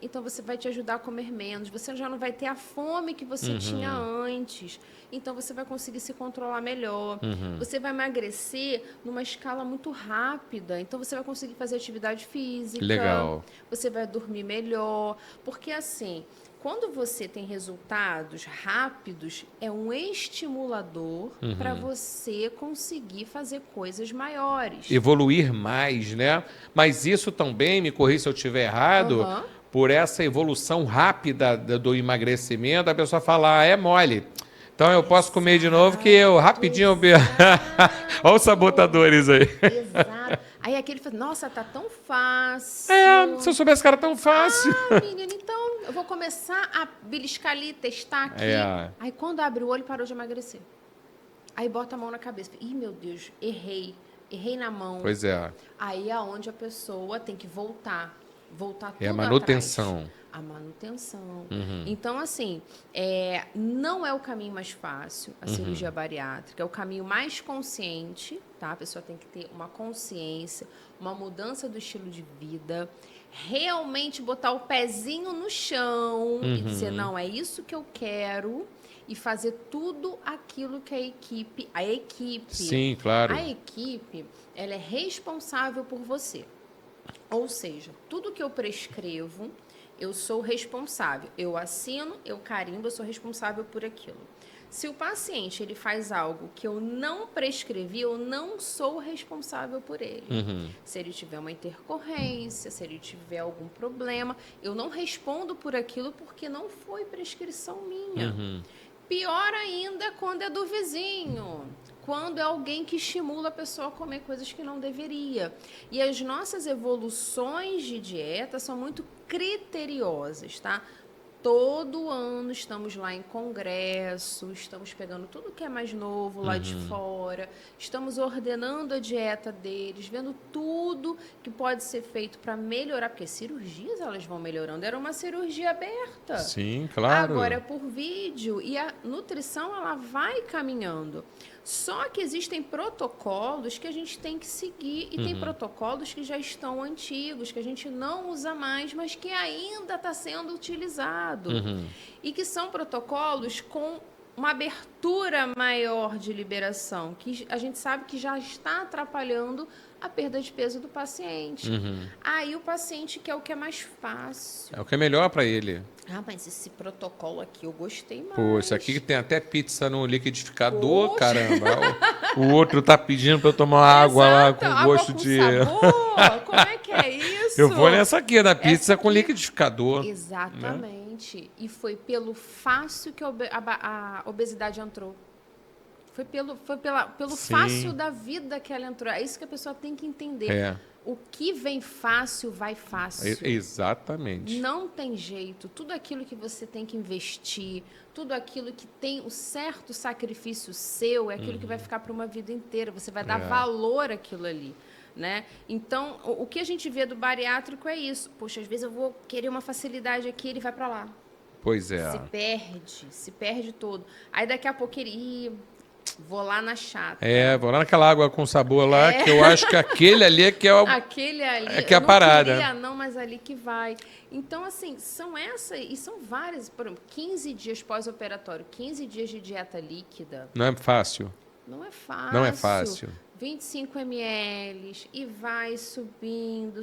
Então, você vai te ajudar a comer menos. Você já não vai ter a fome que você tinha antes. Então, você vai conseguir se controlar melhor. Você vai emagrecer numa escala muito rápida. Então, você vai conseguir fazer atividade física. Legal. Você vai dormir melhor. Porque, assim, quando você tem resultados rápidos, é um estimulador para você conseguir fazer coisas maiores. Evoluir mais, né? Mas isso também, me corrija se eu estiver errado, por essa evolução rápida do emagrecimento, a pessoa fala, é mole. Então eu posso comer de novo que eu rapidinho... Olha os sabotadores aí. Exato. Aí aquele fala, nossa, tá tão fácil. Se eu soubesse que era tão fácil. Menina, então eu vou começar a beliscar ali, testar aqui. Aí quando abre o olho, parou de emagrecer. Aí bota a mão na cabeça. Ih, meu Deus, errei na mão. Pois é. Aí é onde a pessoa tem que voltar. voltar tudo É a atrás. manutenção. A manutenção. Então, assim, não é o caminho mais fácil, a cirurgia bariátrica, é o caminho mais consciente, tá? A pessoa tem que ter uma consciência, uma mudança do estilo de vida, realmente botar o pezinho no chão e dizer, não, é isso que eu quero, e fazer tudo aquilo que a equipe, Sim, claro. a equipe, ela é responsável por você. Ou seja, tudo que eu prescrevo, eu sou responsável. Eu assino, eu carimbo, eu sou responsável por aquilo. Se o paciente ele faz algo que eu não prescrevi, eu não sou responsável por ele. Se ele tiver uma intercorrência, se ele tiver algum problema, eu não respondo por aquilo porque não foi prescrição minha. Pior ainda quando é do vizinho, quando é alguém que estimula a pessoa a comer coisas que não deveria. E as nossas evoluções de dieta são muito criteriosas, tá? Todo ano estamos lá em congresso, estamos pegando tudo que é mais novo lá de fora, estamos ordenando a dieta deles, vendo tudo que pode ser feito para melhorar, porque cirurgias elas vão melhorando. Era uma cirurgia aberta. Sim, claro. Agora é por vídeo e a nutrição ela vai caminhando. Só que existem protocolos que a gente tem que seguir e tem protocolos que já estão antigos, que a gente não usa mais, mas que ainda está sendo utilizado. E que são protocolos com uma abertura maior de liberação, que a gente sabe que já está atrapalhando a perda de peso do paciente. Aí o paciente quer o que é mais fácil. É o que é melhor para ele. Ah, mas esse protocolo aqui eu gostei mais. Poxa, aqui tem até pizza no liquidificador, Poxa. caramba. O outro tá pedindo para eu tomar água lá com água gosto com de... sabor? Como é que é isso? Eu vou nessa aqui, da pizza Essa com aqui- liquidificador. Exatamente. E foi pelo fácil que a obesidade entrou. Foi pelo Sim. fácil da vida que ela entrou. É isso que a pessoa tem que entender. É. O que vem fácil, vai fácil. Exatamente. Não tem jeito. Tudo aquilo que você tem que investir, tudo aquilo que tem o certo sacrifício seu, é aquilo que vai ficar para uma vida inteira. Você vai dar valor àquilo ali. Né? Então, o que a gente vê do bariátrico é isso. Poxa, às vezes eu vou querer uma facilidade aqui, ele vai para lá. Pois é. Se perde todo. Aí daqui a pouco ele... vou lá na chata. Vou lá naquela água com sabor lá, que eu acho que aquele ali é que é o... Aquele ali, é que é a eu não parada. queria, não, mas ali que vai. Então, assim, são essas, e são várias, por exemplo, 15 dias pós-operatório, 15 dias de dieta líquida. Não é fácil. Não é fácil. Não é fácil. 25 ml e vai subindo,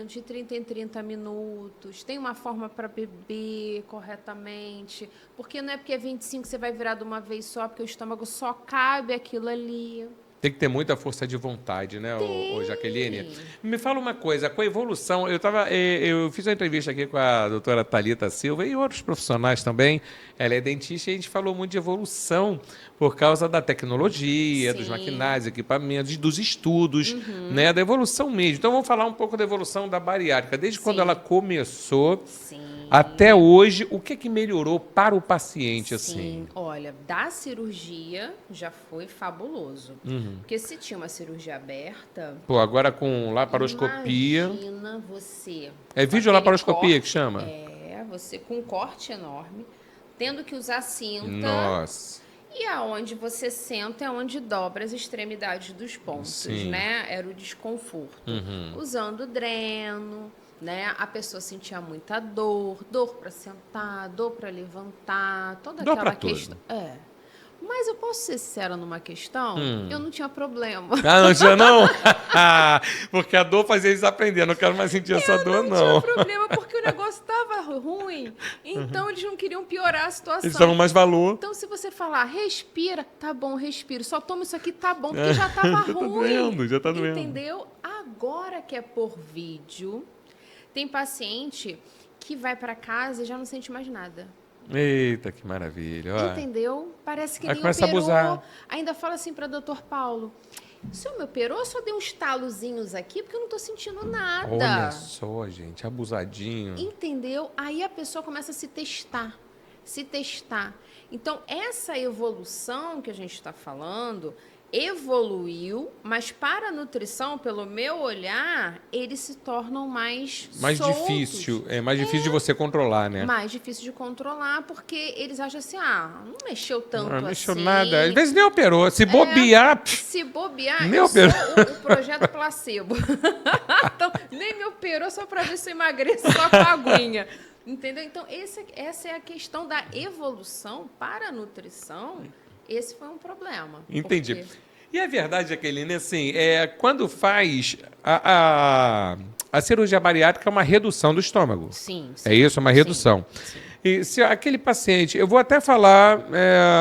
de 30 em 30 minutos. Tem uma forma para beber corretamente. Porque não é porque é 25 que você vai virar de uma vez só, porque o estômago só cabe aquilo ali. Tem que ter muita força de vontade, né, ô Jaqueline? Me fala uma coisa, com a evolução, eu fiz uma entrevista aqui com a doutora Thalita Silva e outros profissionais também, ela é dentista e a gente falou muito de evolução por causa da tecnologia, dos Sim. maquinários, equipamentos, dos estudos, né, da evolução mesmo. Então vamos falar um pouco da evolução da bariátrica, desde quando Sim. ela começou Sim. até hoje, o que melhorou para o paciente, assim? Sim, olha, da cirurgia já foi fabuloso. Porque se tinha uma cirurgia aberta... Pô, agora com laparoscopia... Imagina você... É com videolaparoscopia aquele que chama? você com um corte enorme, tendo que usar cinta... Nossa. E aonde você senta é onde dobra as extremidades dos pontos, Sim. né? Era o desconforto. Usando dreno, né? A pessoa sentia muita dor para sentar, dor para levantar, toda Dor aquela pra tudo. questão. Mas eu posso ser sincera numa questão? Eu não tinha problema. Ah, não tinha não? Porque a dor fazia eles aprender. Não quero mais sentir essa dor, Não tinha problema porque o negócio estava ruim. Então eles não queriam piorar a situação. Eles davam mais valor. Então, se você falar, respira, tá bom, respiro. Só toma isso aqui, tá bom, porque já tava ruim. Já tá doendo. Entendeu? Agora que é por vídeo, tem paciente que vai para casa e já não sente mais nada. Eita, que maravilha. Ó. Entendeu? Parece que Aí nem começa a operou. abusar. Ainda fala assim para doutor Paulo, o senhor me operou, eu só dei uns talozinhos aqui porque eu não tô sentindo nada. Olha só, gente, abusadinho. Entendeu? Aí a pessoa começa a se testar. Então, essa evolução que a gente está falando, evoluiu, mas para a nutrição, pelo meu olhar, eles se tornam mais soltos. difícil. É mais difícil de você controlar, né? Mais difícil de controlar, porque eles acham assim, não mexeu tanto Não assim. mexeu nada. Às vezes nem operou. Se bobear... Se bobear, nem eu operou. sou o projeto placebo. Então, nem me operou só para ver se eu emagreço só com a aguinha. Entendeu? Então, essa é a questão da evolução para a nutrição. Esse foi um problema. Entendi. Porque... E a verdade, Jaqueline, assim, quando faz a cirurgia bariátrica é uma redução do estômago. Sim. É isso, uma redução. Sim. E se aquele paciente, eu vou até falar,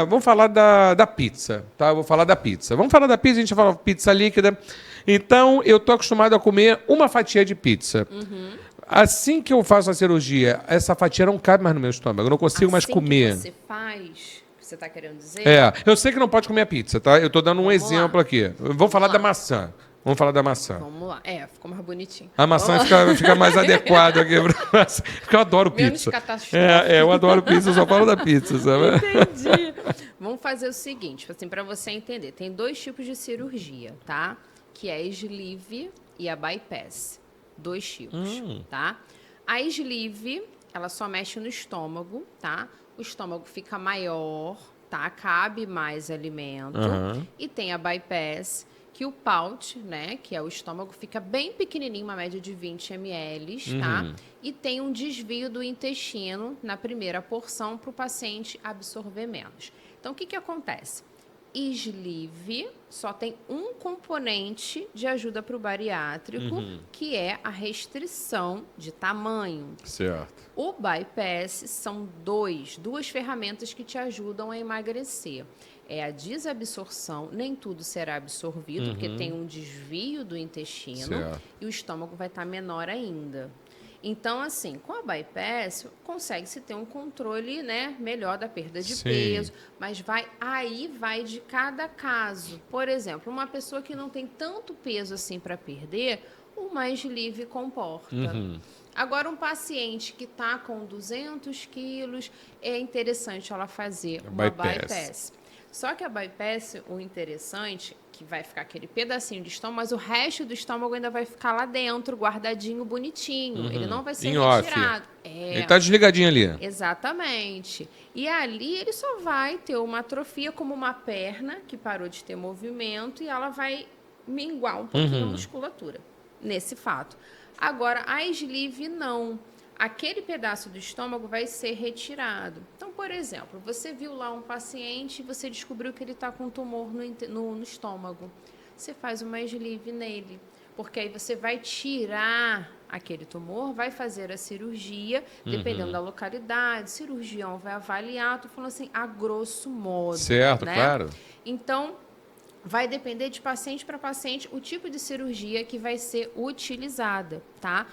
vamos falar da pizza, tá? Eu vou falar da pizza. Vamos falar da pizza, a gente vai falar pizza líquida. Então, eu tô acostumado a comer uma fatia de pizza. Uhum. Assim que eu faço a cirurgia, essa fatia não cabe mais no meu estômago, eu não consigo mais comer. Que você faz, você está querendo dizer? Eu sei que não pode comer a pizza, tá? Eu tô dando um exemplo aqui. Vamos falar da maçã. Vamos falar da maçã. Vamos lá. Ficou mais bonitinho. A maçã fica mais adequada aqui. Porque eu adoro pizza. Eu adoro pizza, eu só falo da pizza, sabe? Entendi. Vamos fazer o seguinte, assim, para você entender. Tem 2 tipos de cirurgia, tá? Que é a sleeve e a bypass. 2 tipos, tá? A sleeve, ela só mexe no estômago, tá? O estômago fica maior, tá? Cabe mais alimento. E tem a bypass, que o pouch, né, que é o estômago, fica bem pequenininho, uma média de 20 ml, tá? E tem um desvio do intestino na primeira porção para o paciente absorver menos. Então, o que acontece? Sleeve só tem um componente de ajuda para o bariátrico, que é a restrição de tamanho. Certo. O bypass são duas ferramentas que te ajudam a emagrecer. É a desabsorção, nem tudo será absorvido, porque tem um desvio do intestino, certo, e o estômago vai estar menor ainda. Então, assim, com a bypass, consegue-se ter um controle, né, melhor da perda de peso, mas vai de cada caso. Por exemplo, uma pessoa que não tem tanto peso assim para perder, o mais livre comporta. Agora, um paciente que está com 200 quilos, é interessante ela fazer uma bypass. Só que a bypass, o interessante, que vai ficar aquele pedacinho de estômago, mas o resto do estômago ainda vai ficar lá dentro, guardadinho, bonitinho. Ele não vai ser retirado. Ele está desligadinho ali. Exatamente. E ali ele só vai ter uma atrofia, como uma perna que parou de ter movimento, e ela vai minguar um pouquinho a musculatura, nesse fato. Agora, a sleeve não. Aquele pedaço do estômago vai ser retirado. Então, por exemplo, você viu lá um paciente e você descobriu que ele está com um tumor no estômago. Você faz uma sleeve nele, porque aí você vai tirar aquele tumor, vai fazer a cirurgia, dependendo da localidade, o cirurgião vai avaliar, estou falando assim, a grosso modo. Certo, né? Claro. Então, vai depender de paciente para paciente o tipo de cirurgia que vai ser utilizada, tá?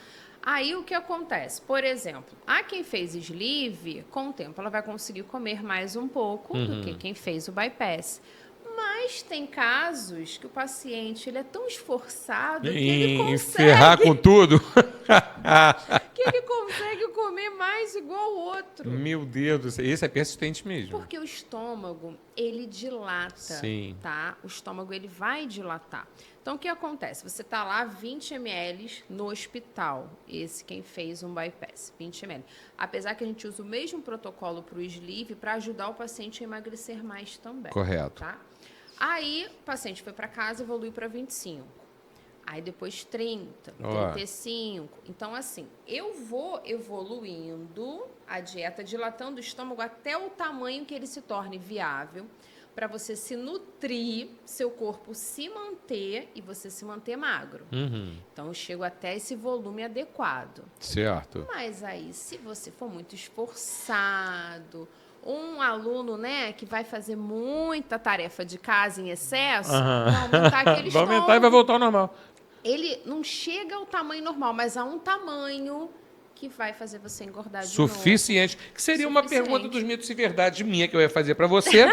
Aí, o que acontece? Por exemplo, quem fez sleeve, com o tempo ela vai conseguir comer mais um pouco do que quem fez o bypass. Mas tem casos que o paciente ele é tão esforçado que ele consegue... Ferrar com tudo. que ele consegue comer mais igual o outro. Meu Deus do céu, esse é persistente mesmo. Porque o estômago, ele dilata, tá? O estômago, ele vai dilatar. Então, o que acontece? Você está lá 20 ml no hospital, esse quem fez um bypass, 20 ml. Apesar que a gente usa o mesmo protocolo para o sleeve para ajudar o paciente a emagrecer mais também. Correto. Tá? Aí, o paciente foi para casa, evoluiu para 25. Aí, depois 30, 35. Então, assim, eu vou evoluindo a dieta, dilatando o estômago até o tamanho que ele se torne viável, para você se nutrir, seu corpo se manter e você se manter magro. Então, eu chego até esse volume adequado. Certo. Mas aí, se você for muito esforçado, um aluno, né, que vai fazer muita tarefa de casa em excesso, vai aumentar aquele estômago. Vai aumentar e vai voltar ao normal. Ele não chega ao tamanho normal, mas a um tamanho que vai fazer você engordar de Suficiente. novo. Que seria uma pergunta dos mitos e verdades minha que eu ia fazer para você.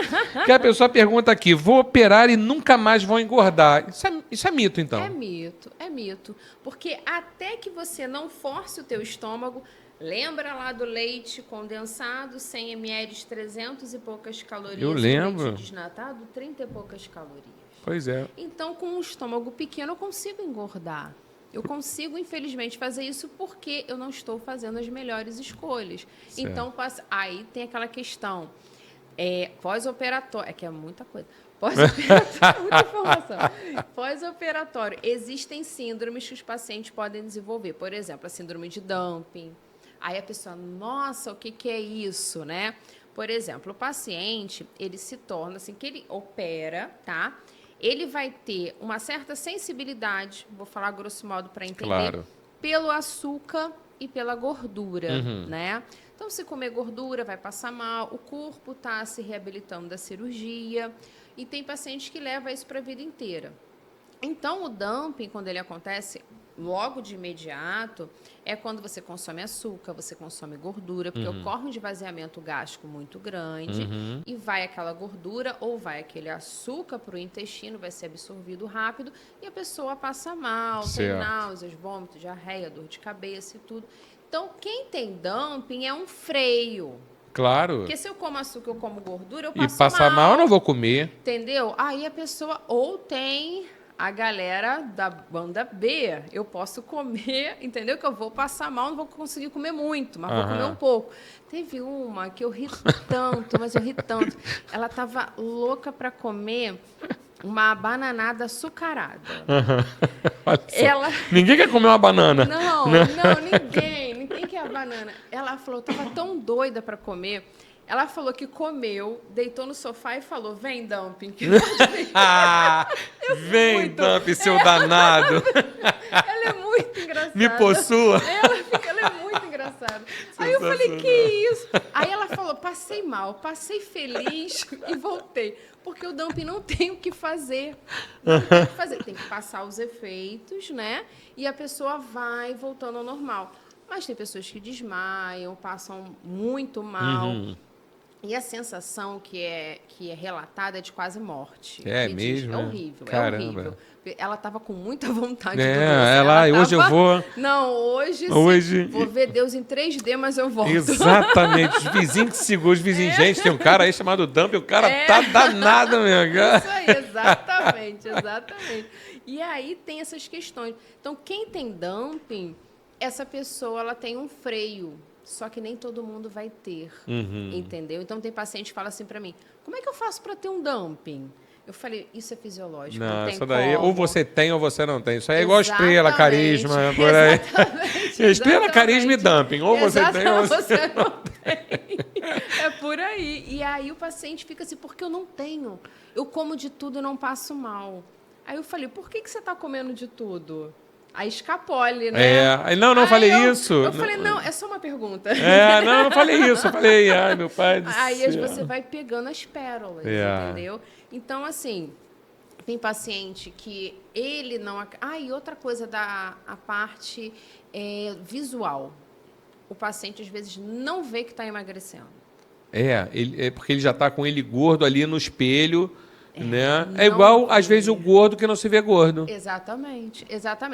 Que a pessoa pergunta aqui, vou operar e nunca mais vou engordar. Isso é mito, então? É mito. Porque até que você não force o teu estômago, lembra lá do leite condensado, 100 ml, 300 e poucas calorias. Eu lembro. O leite desnatado, 30 e poucas calorias. Pois é. Então, com um estômago pequeno, eu consigo engordar. Eu consigo, infelizmente, fazer isso porque eu não estou fazendo as melhores escolhas. Certo. Então, aí tem aquela questão. Pós-operatório, é que é muita coisa. Pós-operatório, muita informação. Pós-operatório, existem síndromes que os pacientes podem desenvolver. Por exemplo, a síndrome de dumping. Aí a pessoa, nossa, o que é isso, né? Por exemplo, o paciente, ele se torna, assim, que ele opera, tá? Ele vai ter uma certa sensibilidade, vou falar grosso modo para entender, Claro. pelo açúcar e pela gordura, né? Então, se comer gordura, vai passar mal, o corpo está se reabilitando da cirurgia, e tem pacientes que levam isso para a vida inteira. Então, o dumping, quando ele acontece logo de imediato, é quando você consome açúcar, você consome gordura, porque ocorre um esvaziamento gástrico muito grande, e vai aquela gordura ou vai aquele açúcar para o intestino, vai ser absorvido rápido, e a pessoa passa mal, tem Certo. náuseas, vômitos, diarreia, dor de cabeça e tudo. Então, quem tem dumping é um freio. Claro. Porque se eu como açúcar, eu como gordura, eu E passo passar mal eu não vou comer. Entendeu? Aí a pessoa ou tem a galera da banda B, eu posso comer, entendeu? Que eu vou passar mal, não vou conseguir comer muito, mas vou comer um pouco. Teve uma que eu ri tanto, mas eu ri tanto. Ela estava louca para comer uma bananada açucarada. Olha só. Ela... Ninguém quer comer uma banana. Não, ninguém quer a banana. Ela falou, estava tão doida para comer. Ela falou que comeu, deitou no sofá e falou, vem, dumping. Vem, dumping, seu danado. Ela é muito engraçada. Me possua. Ela é muito engraçada. Aí eu falei, que isso? Aí ela falou, passei mal, passei feliz e voltei. Porque o dumping não tem o que fazer. Não tem o que fazer. Tem que passar os efeitos, né? E a pessoa vai voltando ao normal. Mas tem pessoas que desmaiam, passam muito mal. E a sensação que é relatada é de quase morte. É Que mesmo? É horrível, Caramba. é horrível. Ela estava com muita vontade de hoje eu vou... Não, hoje vou ver Deus em 3D, mas eu volto. Exatamente. Os vizinhos que seguram, os vizinhos. Gente, tem um cara aí chamado Dumping, o cara tá danado mesmo. Isso aí, exatamente. E aí tem essas questões. Então, quem tem dumping, essa pessoa ela tem um freio. Só que nem todo mundo vai ter, entendeu? Então, tem paciente que fala assim para mim, como é que eu faço para ter um dumping? Eu falei, isso é fisiológico, não tem isso daí, como. ou você tem ou você não tem. Isso aí é igual estrela, carisma, por aí. Estrela, carisma e dumping. Ou você tem ou você não tem. É por aí. E aí o paciente fica assim, porque eu não tenho. Eu como de tudo e não passo mal. Aí eu falei, por que você está comendo de tudo? A escapole, né? Não falei isso. Eu falei, não, é só uma pergunta. Não falei isso. Eu falei, ai, meu pai do aí céu. você vai pegando as pérolas, entendeu? Então, assim, tem paciente que ele não... e outra coisa a parte visual. O paciente, às vezes, não vê que está emagrecendo. Porque ele já está com ele gordo ali no espelho... Né? É igual, às vezes, o gordo que não se vê gordo. Exatamente.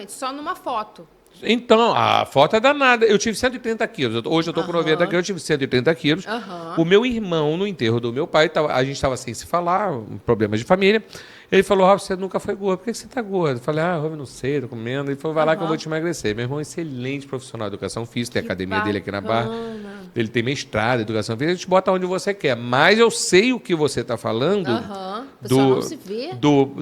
Só numa foto. Então, a foto é danada. Eu tive 130 quilos. Hoje eu estou com 90 quilos, eu tive 130 quilos. O meu irmão, no enterro do meu pai, a gente estava sem se falar, problemas de família. Ele falou, você nunca foi gordo. Por que você está gordo? Eu falei, eu não sei, estou comendo. Ele falou, vai lá que eu vou te emagrecer. Meu irmão é excelente profissional de educação física, tem a academia dele aqui na Barra. Ele tem mestrado em educação física, a gente bota onde você quer. Mas eu sei o que você está falando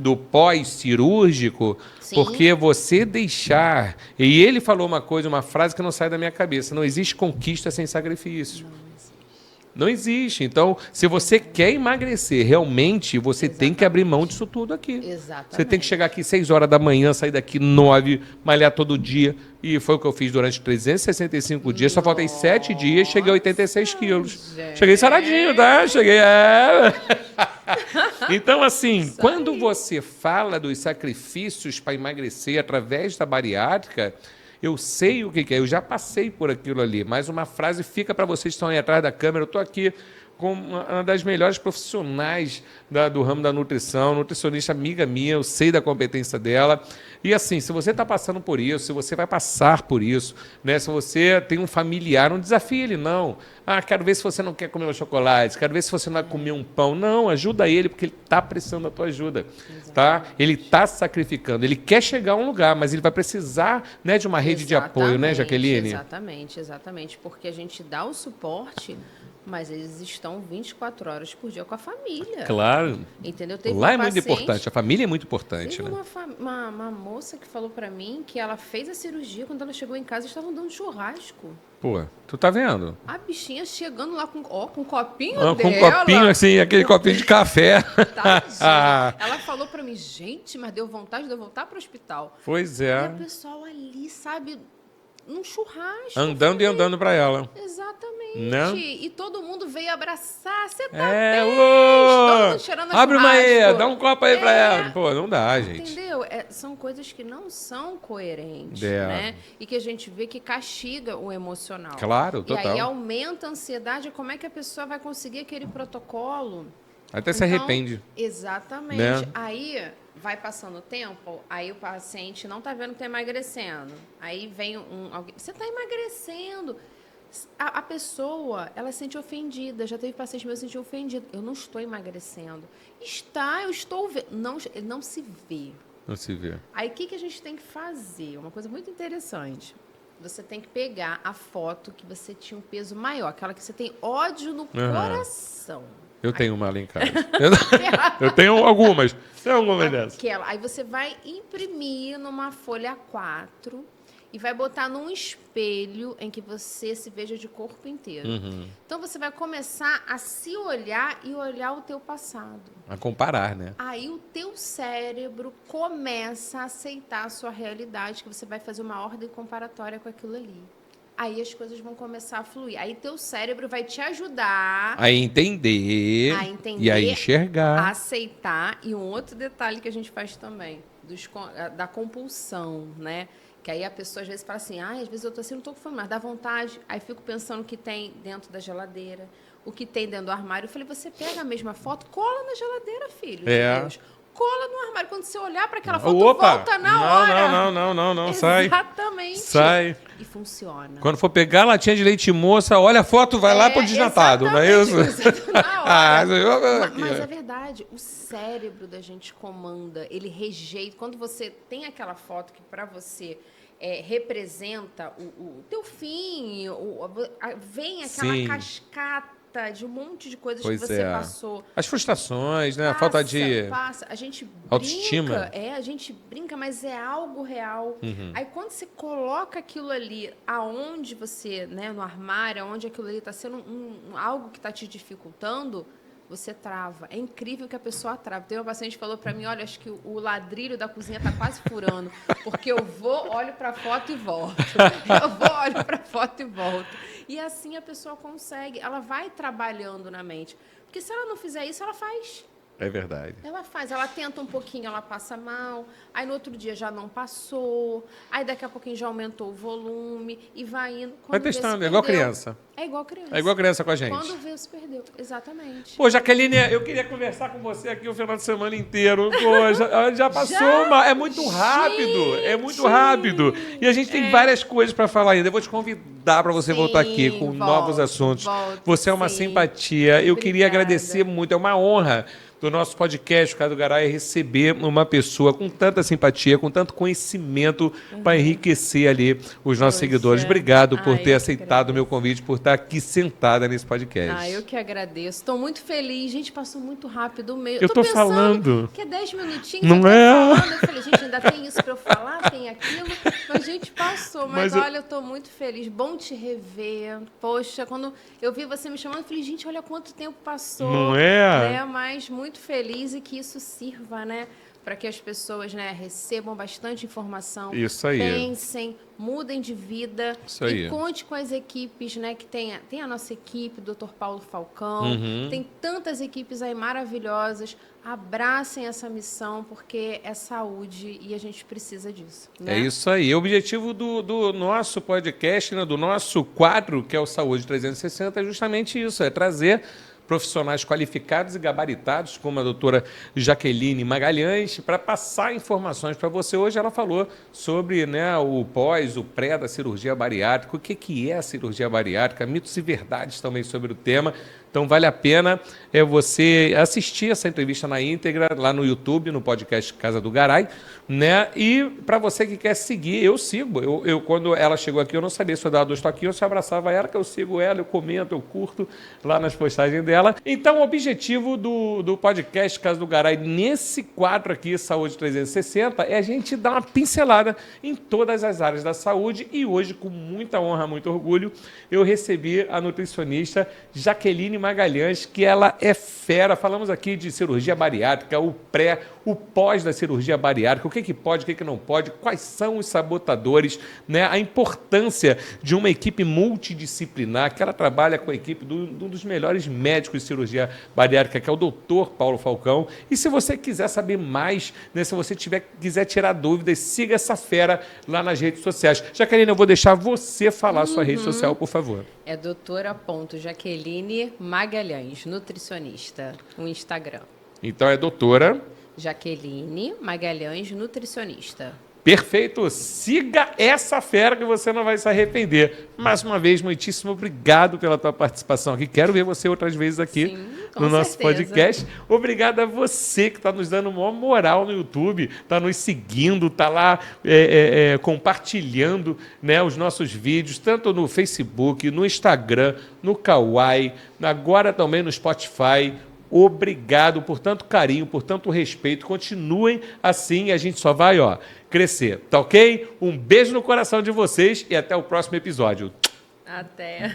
do pós-cirúrgico, porque você deixar... E ele falou uma frase que não sai da minha cabeça. Não existe conquista sem sacrifício. Não existe. Então, se você quer emagrecer, realmente, você tem que abrir mão disso tudo aqui. Exatamente. Você tem que chegar aqui 6 horas da manhã, sair daqui 9, malhar todo dia. E foi o que eu fiz durante 365 dias. Só faltei 7 dias, cheguei a 86 quilos. Cheguei saradinho, tá? Cheguei... Então, assim, quando você fala dos sacrifícios para emagrecer através da bariátrica... Eu sei o que é, eu já passei por aquilo ali, mas uma frase fica para vocês que estão aí atrás da câmera, eu estou aqui com uma das melhores profissionais do ramo da nutrição, nutricionista amiga minha, eu sei da competência dela. E assim, se você está passando por isso, se você vai passar por isso, né? Se você tem um familiar, não desafie ele, não. Ah, quero ver se você não quer comer um chocolate, quero ver se você não vai comer um pão. Não, ajuda ele, porque ele está precisando da tua ajuda. Tá? Ele está se sacrificando, ele quer chegar a um lugar, mas ele vai precisar, né, de uma rede de apoio, né, Jaqueline? Exatamente, porque a gente dá o suporte, mas eles estão 24 horas por dia com a família. Claro. Entendeu? Teve Lá um é muito paciente, importante, a família é muito importante, teve né? uma moça que falou pra mim que ela fez a cirurgia, quando ela chegou em casa, estavam dando churrasco. Pô, tu tá vendo? A bichinha chegando lá com um copinho Com dela. um copinho assim, aquele copinho de café. Tadinha. Ela falou pra mim, gente, mas deu vontade de eu voltar pro hospital. Pois E é. o pessoal ali, sabe, num churrasco. Andando e andando pra ela. Exatamente. Né? E todo mundo veio abraçar. Você tá É, bem? ô! Todo mundo cheirando a Abre uma aí, churrasco. dá um copo aí pra ela. Pô, não dá, gente. Entendeu? São coisas que não são coerentes, É. né? E que a gente vê que castiga o emocional. Claro, E total. aí aumenta a ansiedade. Como é que a pessoa vai conseguir aquele protocolo? Até se Então, arrepende. Exatamente. Né? Aí vai passando o tempo, aí o paciente não está vendo que está emagrecendo. Aí vem alguém, você está emagrecendo. A pessoa, ela se sente ofendida. Já teve paciente meu que se sentiu ofendido. Eu não estou emagrecendo. Eu estou vendo. Não, ele não se vê. Não se vê. Aí o que a gente tem que fazer? Uma coisa muito interessante. Você tem que pegar a foto que você tinha um peso maior, aquela que você tem ódio no coração. Eu tenho uma lá em casa. Eu tenho algumas. Tem algumas dessas. Aí você vai imprimir numa folha A4 e vai botar num espelho em que você se veja de corpo inteiro. Então você vai começar a se olhar e olhar o teu passado. A comparar, né? Aí o teu cérebro começa a aceitar a sua realidade, que você vai fazer uma ordem comparatória com aquilo ali. Aí as coisas vão começar a fluir. Aí teu cérebro vai te ajudar A entender e a a enxergar. aceitar. E um outro detalhe que a gente faz também, da compulsão, né? Que aí a pessoa às vezes fala assim, às vezes eu tô assim, não tô com fome, mas dá vontade. Aí fico pensando o que tem dentro da geladeira, o que tem dentro do armário. Eu falei, você pega a mesma foto, cola na geladeira, filho de Deus. Cola no armário. Quando você olhar para aquela foto, volta na hora. Não, sai. Exatamente. Sai. E funciona. Quando for pegar a latinha de leite moça, olha a foto, vai lá pro desnatado, não é isso? Na hora. Mas é verdade, o cérebro da gente comanda, ele rejeita. Quando você tem aquela foto que para você representa o teu fim, vem aquela cascata de um monte de coisas que você passou. As frustrações, né? A falta de Passa. A gente autoestima. A gente brinca, mas é algo real. Aí quando você coloca aquilo ali aonde você, né, no armário, aonde aquilo ali está sendo algo que está te dificultando, você trava. É incrível que a pessoa trava. Tem uma paciente que falou para mim, olha, acho que o ladrilho da cozinha está quase furando, porque eu olho para a foto e volto. Olho para a foto e volto. E assim a pessoa consegue, ela vai trabalhando na mente. Porque se ela não fizer isso, ela faz. É verdade. Ela tenta um pouquinho, ela passa mal, aí no outro dia já não passou, aí daqui a pouquinho já aumentou o volume e vai indo. Vai testando, é igual criança. É igual criança. É igual criança com a gente. Quando vê, se perdeu. Exatamente. Pô, Jaqueline, eu queria conversar com você aqui o final de semana inteiro. Pô, já passou É muito rápido. É muito rápido. E a gente tem várias coisas para falar ainda. Eu vou te convidar para você voltar aqui com novos assuntos. Você é uma simpatia. Eu queria agradecer muito. É uma honra do nosso podcast, Cadu Garay, receber uma pessoa com tanta simpatia, com tanto conhecimento para enriquecer ali os nossos seguidores. Obrigado por ter aceitado o meu convite, por estar aqui sentada nesse podcast. Eu que agradeço. Estou muito feliz. Gente, passou muito rápido o meio. Eu tô falando. Que é 10 minutinhos. Não é? Falando. Eu falei, gente, ainda tem isso para eu falar, tem aquilo. Mas, gente, passou. Mas olha, eu estou muito feliz. Bom te rever. Poxa, quando eu vi você me chamando, eu falei, gente, olha quanto tempo passou. Não é? Mas muito feliz e que isso sirva, né? Para que as pessoas, né, recebam bastante informação. Isso aí. Pensem, mudem de vida. Isso aí. E conte com as equipes, né? Que tem a nossa equipe, Dr. Paulo Falcão. Tem tantas equipes aí maravilhosas. Abracem essa missão, porque é saúde e a gente precisa disso. Né? É isso aí. O objetivo do nosso podcast, né, do nosso quadro, que é o Saúde 360, é justamente isso, é trazer profissionais qualificados e gabaritados, como a doutora Jaqueline Magalhães, para passar informações para você. Hoje ela falou sobre, né, o pós, o pré da cirurgia bariátrica, o que é a cirurgia bariátrica, mitos e verdades também sobre o tema. Então, vale a pena você assistir essa entrevista na íntegra lá no YouTube, no podcast Casa do Garay, né? E para você que quer seguir, eu sigo. Eu quando ela chegou aqui, eu não sabia se eu dava 2 toquinhos, eu abraçava ela, que eu sigo ela, eu comento, eu curto lá nas postagens dela. Então, o objetivo do podcast Casa do Garay, nesse quadro aqui, Saúde 360, é a gente dar uma pincelada em todas as áreas da saúde. E hoje, com muita honra, muito orgulho, eu recebi a nutricionista Jaqueline Magalhães, que ela é fera. Falamos aqui de cirurgia bariátrica, o pré, o pós da cirurgia bariátrica, o que pode, o que não pode, quais são os sabotadores, né? A importância de uma equipe multidisciplinar, que ela trabalha com a equipe de um dos melhores médicos de cirurgia bariátrica, que é o Dr. Paulo Falcão. E se você quiser saber mais, né, se você quiser tirar dúvidas, siga essa fera lá nas redes sociais. Jaqueline, eu vou deixar você falar a sua rede social, por favor. É doutora.Jaqueline Magalhães, nutricionista, no Instagram. Então é doutora Jaqueline Magalhães, nutricionista. Perfeito, siga essa fera que você não vai se arrepender. Mais uma vez, muitíssimo obrigado pela tua participação aqui. Quero ver você outras vezes aqui. Sim, no nosso podcast. Obrigado a você que está nos dando uma moral no YouTube, está nos seguindo, está lá compartilhando, né, os nossos vídeos, tanto no Facebook, no Instagram, no Kawaii, agora também no Spotify. Obrigado por tanto carinho, por tanto respeito. Continuem assim e a gente só vai, crescer. Tá ok? Um beijo no coração de vocês e até o próximo episódio. Até.